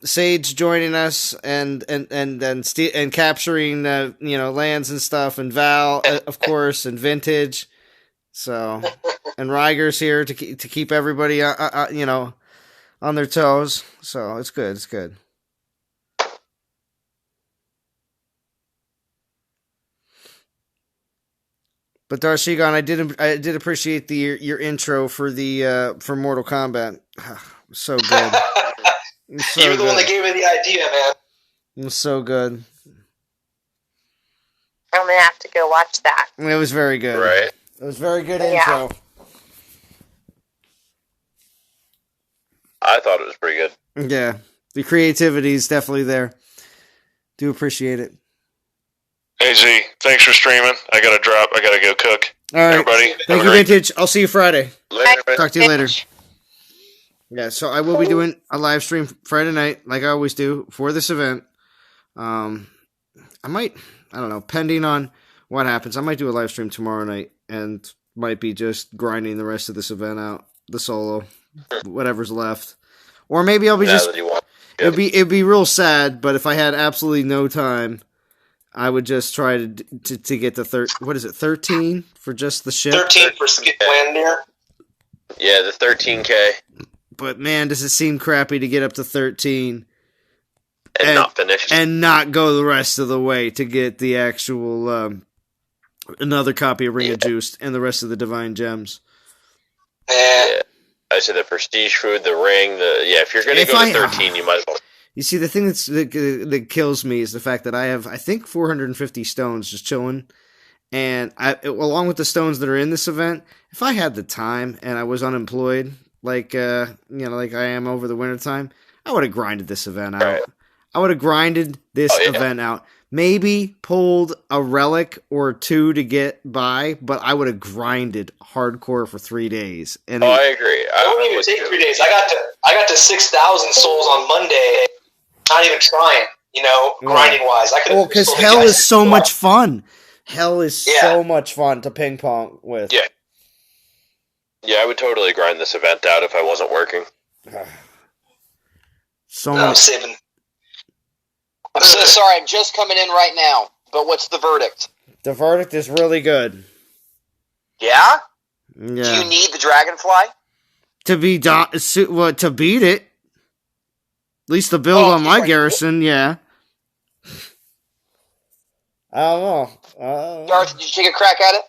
Sage joining us and capturing lands and stuff, and Val of course, and Vintage. So and Ryger's here to keep everybody on their toes. So it's good. It's good. But Darshigon, I did appreciate your intro for for Mortal Kombat. So good. You were the one that gave me the idea, man. It was so good. I'm gonna have to go watch that. It was very good. Right. It was very good intro. I thought it was pretty good. Yeah, the creativity is definitely there. Do appreciate it. Hey Z, thanks for streaming. I gotta drop. I gotta go cook. All right, everybody. Thank you, Vintage. I'll see you Friday. Later. Talk to you later. Yeah, so I will be doing a live stream Friday night, like I always do, for this event. I don't know, pending on what happens, I might do a live stream tomorrow night and might be just grinding the rest of this event out, the solo, whatever's left. Or maybe I'll be it'd be real sad, but if I had absolutely no time, I would just try to get the 13 for just the ship? 13 for Skitlandir? Yeah, the 13K. But man, does it seem crappy to get up to 13 and not finish. And not go the rest of the way to get the actual another copy of Ring of Juice and the rest of the Divine Gems. Yeah. I said the prestige food, the ring, if you're going to go to 13, you might as well. You see, the thing that kills me is the fact that I have, I think, 450 stones just chilling. And along with the stones that are in this event, if I had the time and I was unemployed, like I am over the wintertime, I would have grinded this event out. Right. I would have grinded this event out. Maybe pulled a relic or two to get by, but I would have grinded hardcore for 3 days. And I agree. I wouldn't even take 3 days. I got to 6,000 souls on Monday. Not even trying, grinding wise. Because hell is so much fun. Hell is so much fun to ping pong with. Yeah. Yeah, I would totally grind this event out if I wasn't working. I'm saving. I'm so sorry, I'm just coming in right now. But what's the verdict? The verdict is really good. Yeah? Yeah. Do you need the dragonfly? To beat it. At least the build on my Garrison, yeah. I don't know. Darth, did you take a crack at it?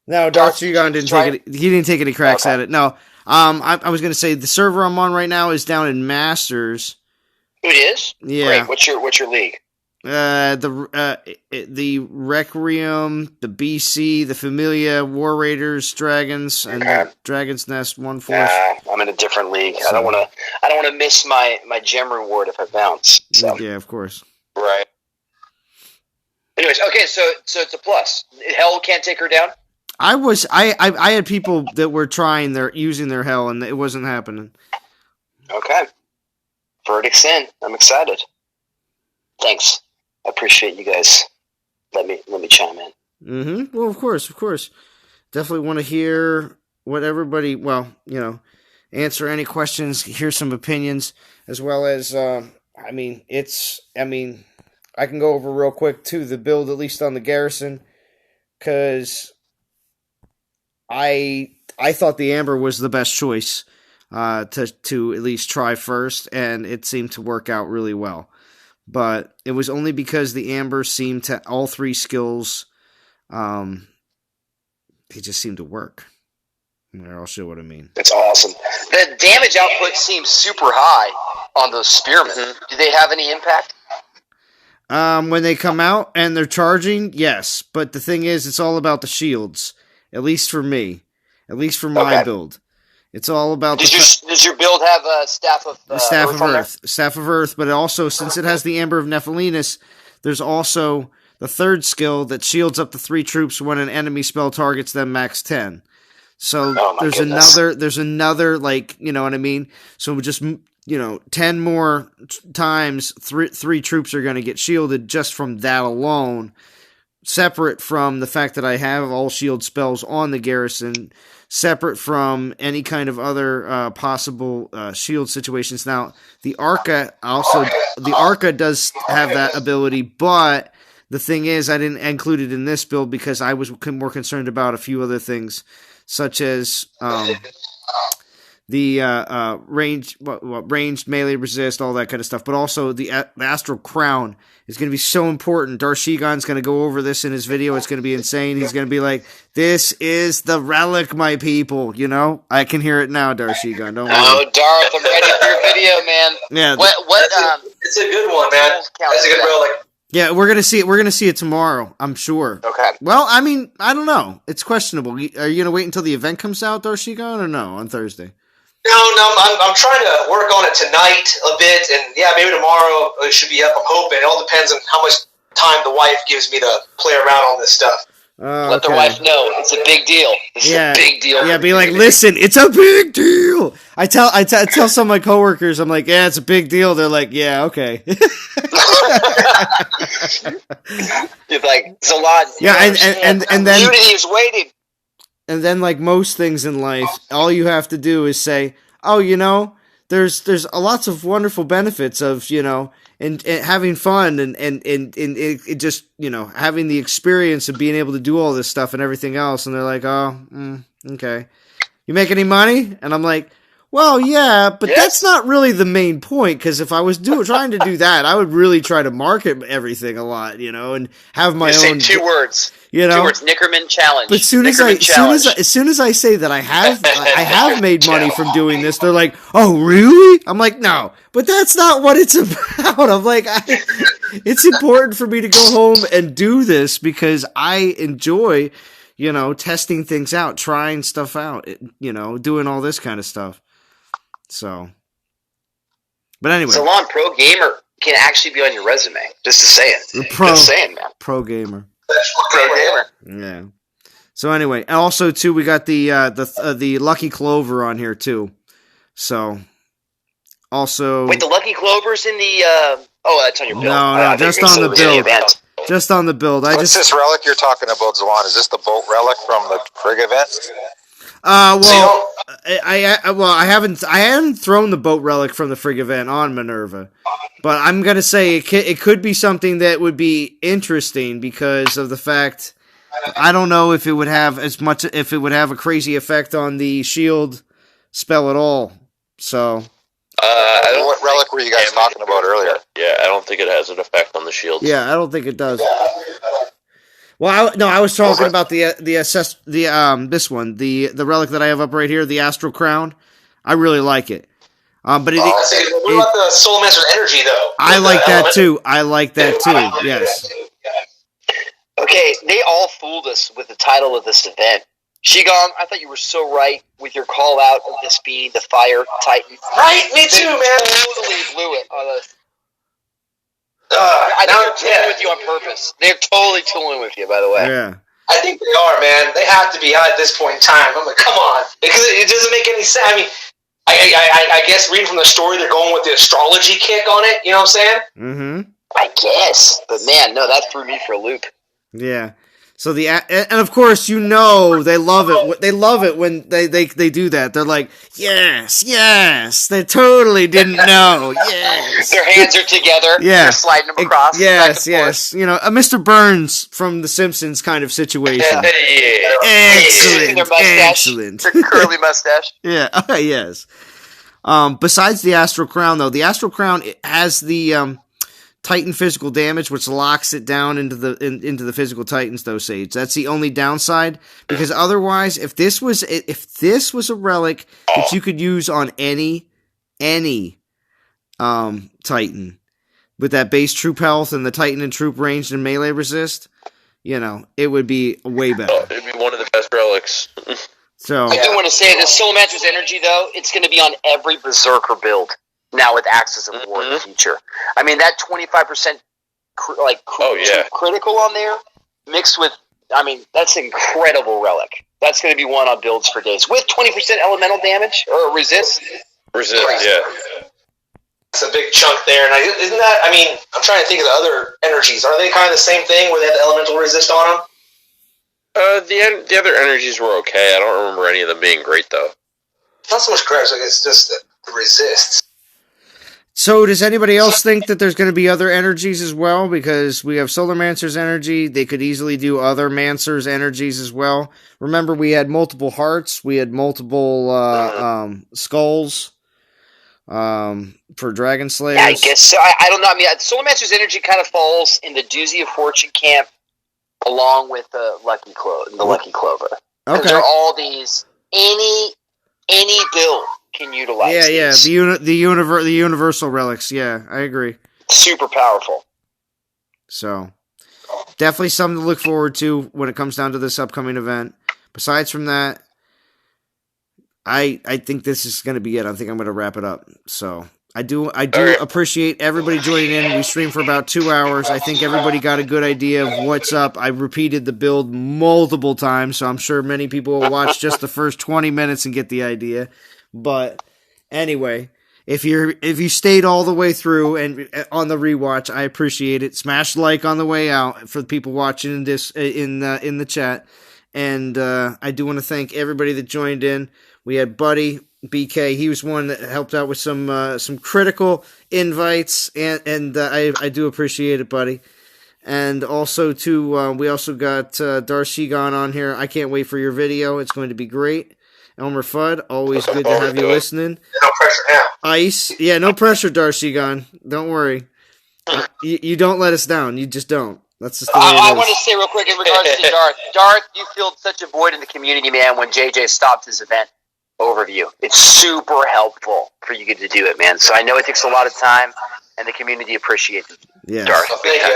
No, Darth Shigon didn't take it. He didn't take any cracks at it. No. I was going to say the server I'm on right now is down in Masters. It is? Yeah. Great. What's your league? The Requiem, the BC, the Familia, War Raiders, Dragons, and the Dragon's Nest 1/4. I'm in a different league. I don't want to miss my gem reward if I bounce. So. Yeah, of course. Right. Anyways, okay, so it's a plus. Hell can't take her down. I had people that were using their hell, and it wasn't happening. Okay. Verdict's in. I'm excited. Thanks. I appreciate you guys. Let me chime in. Mm-hmm. Well, of course. Definitely want to hear what everybody. Answer any questions. Hear some opinions, as well as. I can go over real quick too the build, at least on the Garrison, because I thought the Amber was the best choice to at least try first, and it seemed to work out really well. But it was only because the Amber seemed to, all three skills, they just seemed to work. I'll show what I mean. That's awesome. The damage output seems super high on those spearmen. Do they have any impact? When they come out and they're charging, yes. But the thing is, it's all about the shields. At least for me. At least for my build. It's all about does your build have a Staff of Earth? Staff of Earth, but also, since it has the Amber of Nephilinus, there's also the third skill that shields up to 3 troops when an enemy spell targets them max 10. So there's another, like, you know what I mean? So just, 10 more times, three troops are going to get shielded just from that alone, separate from the fact that I have all shield spells on the Garrison, separate from any kind of other possible shield situations. Now, the Arca does have that ability, but the thing is, I didn't include it in this build because I was more concerned about a few other things, such as the ranged melee resist, all that kind of stuff. But also the Astral Crown is going to be so important. Darth Shigon's going to go over this in his video. It's going to be insane. He's going to be like, "This is the relic, my people." I can hear it now, Darth Shigon. Don't worry. Oh, Darth, I'm ready for your video, man. Yeah. It's a good one, man. That's a good relic. Yeah, we're gonna see it. We're gonna see it tomorrow, I'm sure. Okay. Well, I mean, I don't know. It's questionable. Are you gonna wait until the event comes out, Darth Shigon, or no, on Thursday? No, I'm trying to work on it tonight a bit, and maybe tomorrow it should be up. I'm hoping. It all depends on how much time the wife gives me to play around on this stuff. Let the wife know it's a big deal. This is a big deal. Yeah, be like, listen, it's a big deal. I tell some of my coworkers, I'm like, yeah, it's a big deal. They're like, yeah, okay. You're like, it's a lot. Yeah, and then community is waiting. And then, like most things in life, all you have to do is say, oh, there's lots of wonderful benefits of, and having fun and it just, having the experience of being able to do all this stuff and everything else. And they're like, oh, okay. You make any money? And I'm like, well, yeah, but that's not really the main point. Because if I was trying to do that, I would really try to market everything a lot, and have my own. Say 2 words. 2 words, Nickerman challenge. But as soon as I say that I have made money from doing this, they're like, "Oh, really?" I'm like, "No," but that's not what it's about. I'm like, it's important for me to go home and do this because I enjoy, testing things out, trying stuff out, doing all this kind of stuff. So, but anyway, Salon Pro Gamer can actually be on your resume. Just to say it. Just saying, man. Pro Gamer. Pro Gamer. Yeah. So anyway, and also too, we got the Lucky Clover on here too. So also, wait, the Lucky Clover's in the. That's on your build. No, just on the build. Just on the build. What's this relic you're talking about, Zaman? Is this the boat relic from the Frig event? I haven't thrown the boat relic from the Frig event on Minerva, but I'm gonna say it could be something that would be interesting because of the fact I don't know if it would have a crazy effect on the shield spell at all. So, what relic were you guys talking about earlier? Yeah, I don't think it has an effect on the shield. Yeah, I don't think it does. Well, I was talking about this one, the relic that I have up right here, the Astral Crown. I really like it. But what about the Soul Master's energy, though? I like that too. Yes. Okay, they all fooled us with the title of this event. Shigong, I thought you were so right with your call out of this being the Fire Titan. Right, me too, man. Totally blew it on us. I think they're tooling with you on purpose. They're totally tooling with you, by the way. Yeah. I think they are, man. They have to be at this point in time. I'm like, come on, because it doesn't make any sense. I mean, I guess reading from the story, they're going with the astrology kick on it. You know what I'm saying? Mm-hmm. I guess, but man, no, that threw me for a loop. Yeah. So and of course, they love it. They love it when they do that. They're like, yes. They totally didn't know. Yes. Their hands are together. Yeah. They're sliding them across. Yes. A Mr. Burns from The Simpsons kind of situation. Yeah. Excellent. Their mustache. Excellent. Their curly mustache. Yeah. Yes. Besides the Astral Crown, though, the Astral Crown has the Titan physical damage, which locks it down into the physical Titans dosage. That's the only downside, because otherwise, if this was a relic that you could use on any Titan with that base troop health and the Titan and troop ranged and melee resist, it would be way better. Oh, it'd be one of the best relics. So I do want to say the Soul Matcher's energy, though, it's going to be on every Berserker build. Now with Axis of War in the future. I mean, that 25% critical on there, mixed with, that's an incredible relic. That's going to be one on builds for days. With 20% elemental damage, or resist. Resist, yeah. That's a big chunk there. And isn't that, I'm trying to think of the other energies. Are they kind of the same thing where they have the elemental resist on them? The other energies were okay. I don't remember any of them being great, though. Not so much correct, it's just the resists. So does anybody else think that there's going to be other energies as well? Because we have Solar Mancer's energy. They could easily do other Mancer's energies as well. Remember, we had multiple hearts. We had multiple skulls for Dragon Slayers. Yeah, I guess so. I don't know. Solar Mancer's energy kind of falls in the Doozy of Fortune camp along with the Lucky Clover. Because there are all these, any build can utilize these. The universal relics. Yeah, I agree. Super powerful. So, definitely something to look forward to when it comes down to this upcoming event. Besides from that, I think this is going to be it. I think I'm going to wrap it up. So, I do appreciate everybody joining in. We streamed for about 2 hours. I think everybody got a good idea of what's up. I repeated the build multiple times, so I'm sure many people will watch just the first 20 minutes and get the idea. But anyway, if you stayed all the way through and on the rewatch, I appreciate it. Smash like on the way out for the people watching this in the chat. And I do want to thank everybody that joined in. We had Buddy BK. He was one that helped out with some critical invites, and I do appreciate it, buddy. And also we also got Darcigon on here. I can't wait for your video. It's going to be great. Elmer Fudd, always good to have you listening. No pressure now. Ice, yeah, no pressure, Darcigon. Don't worry. You don't let us down. You just don't. That's just the way it is. I want to say real quick in regards to Darth. Darth, you filled such a void in the community, man, when JJ stopped his event overview. It's super helpful for you to do it, man. So I know it takes a lot of time, and the community appreciates it. Yeah. Darth. Well, thank you.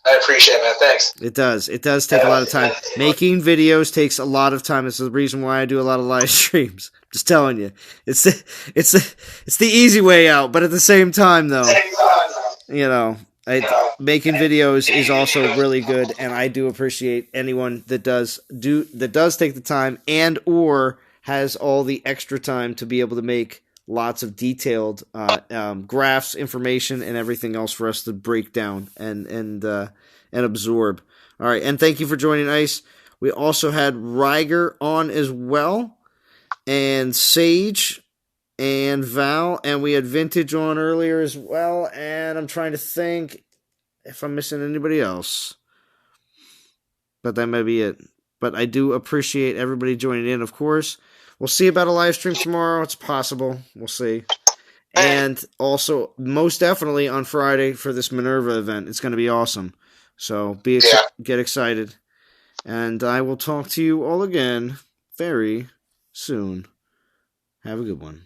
I appreciate it, man. Thanks. It does. It does take a lot of time. Making videos takes a lot of time. It's the reason why I do a lot of live streams. Just telling you. It's the easy way out, but at the same time, though, making videos is also really good, and I do appreciate anyone that does take the time and or has all the extra time to be able to make lots of detailed graphs, information, and everything else for us to break down and absorb. All right, and thank you for joining, Ice. We also had Ryger on as well, and Sage, and Val, and we had Vintage on earlier as well, and I'm trying to think if I'm missing anybody else. But that might be it. But I do appreciate everybody joining in, of course. We'll see about a live stream tomorrow. It's possible. We'll see. And also, most definitely on Friday for this Minerva event. It's going to be awesome. So get excited. And I will talk to you all again very soon. Have a good one.